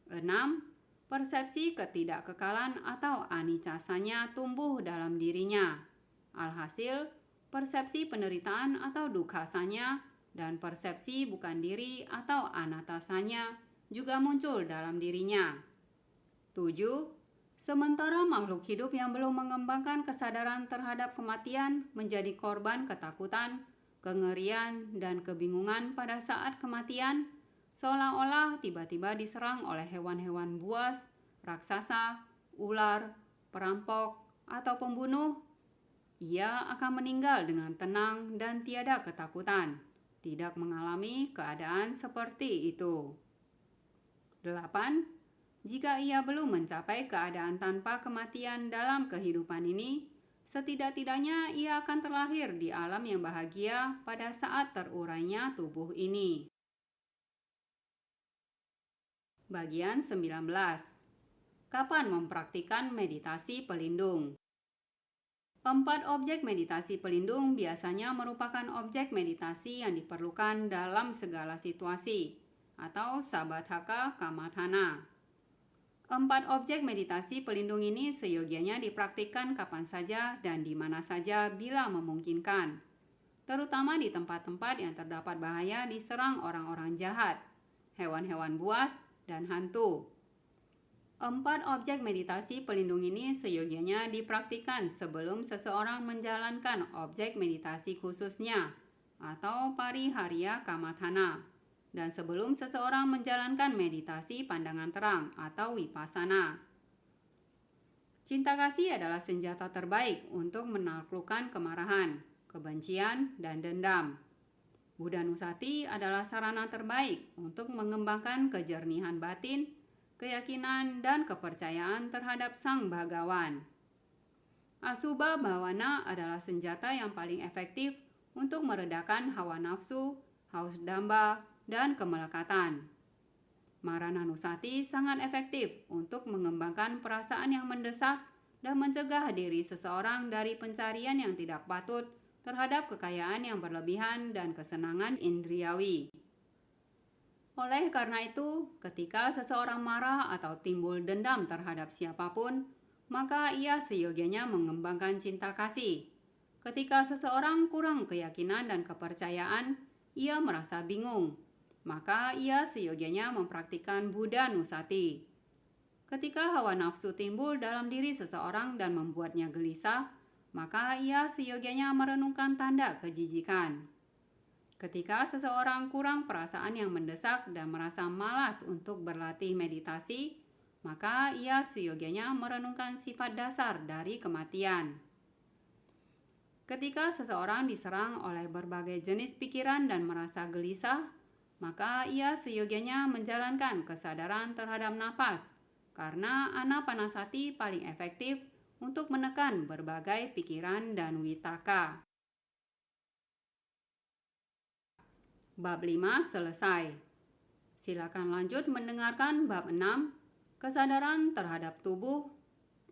6. Persepsi ketidakkekalan atau anicasanya tumbuh dalam dirinya. Alhasil, persepsi penderitaan atau dukhasanya dan persepsi bukan diri atau anatasanya juga muncul dalam dirinya. 7. Sementara makhluk hidup yang belum mengembangkan kesadaran terhadap kematian menjadi korban ketakutan, kengerian, dan kebingungan pada saat kematian, seolah-olah tiba-tiba diserang oleh hewan-hewan buas, raksasa, ular, perampok, atau pembunuh, ia akan meninggal dengan tenang dan tiada ketakutan. Tidak mengalami keadaan seperti itu. 8. Jika ia belum mencapai keadaan tanpa kematian dalam kehidupan ini, setidak-tidaknya ia akan terlahir di alam yang bahagia pada saat terurainya tubuh ini. Bagian 19. Kapan mempraktikkan meditasi pelindung? 4 objek meditasi pelindung biasanya merupakan objek meditasi yang diperlukan dalam segala situasi, atau sabatthaka kamathana. 4 objek meditasi pelindung ini seyogianya dipraktikkan kapan saja dan di mana saja bila memungkinkan, terutama di tempat-tempat yang terdapat bahaya diserang orang-orang jahat, hewan-hewan buas, dan hantu. 4 objek meditasi pelindung ini seyogianya dipraktikkan sebelum seseorang menjalankan objek meditasi khususnya atau parihariya kamathana, dan sebelum seseorang menjalankan meditasi pandangan terang atau vipassana. Cinta kasih adalah senjata terbaik untuk menaklukkan kemarahan, kebencian, dan dendam. Buddhanusati adalah sarana terbaik untuk mengembangkan kejernihan batin, keyakinan, dan kepercayaan terhadap Sang Bhagawan. Asubha Bhavana adalah senjata yang paling efektif untuk meredakan hawa nafsu, haus damba, dan kemelekatan. Marananusati sangat efektif untuk mengembangkan perasaan yang mendesak dan mencegah diri seseorang dari pencarian yang tidak patut terhadap kekayaan yang berlebihan dan kesenangan indriawi. Oleh karena itu, ketika seseorang marah atau timbul dendam terhadap siapapun, maka ia seyogianya mengembangkan cinta kasih. Ketika seseorang kurang keyakinan dan kepercayaan, ia merasa bingung. Maka ia seyogianya mempraktikkan Buddha Nusati. Ketika hawa nafsu timbul dalam diri seseorang dan membuatnya gelisah, maka ia seyogianya merenungkan tanda kejijikan. Ketika seseorang kurang perasaan yang mendesak dan merasa malas untuk berlatih meditasi, maka ia seyogianya merenungkan sifat dasar dari kematian. Ketika seseorang diserang oleh berbagai jenis pikiran dan merasa gelisah, maka ia seyogianya menjalankan kesadaran terhadap napas, karena anapanasati paling efektif untuk menekan berbagai pikiran dan witaka. Bab 5 selesai. Silakan lanjut mendengarkan bab 6, kesadaran terhadap tubuh,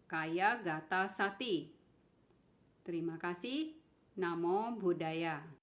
Kaya Gata Sati. Terima kasih. Namo Buddhaya.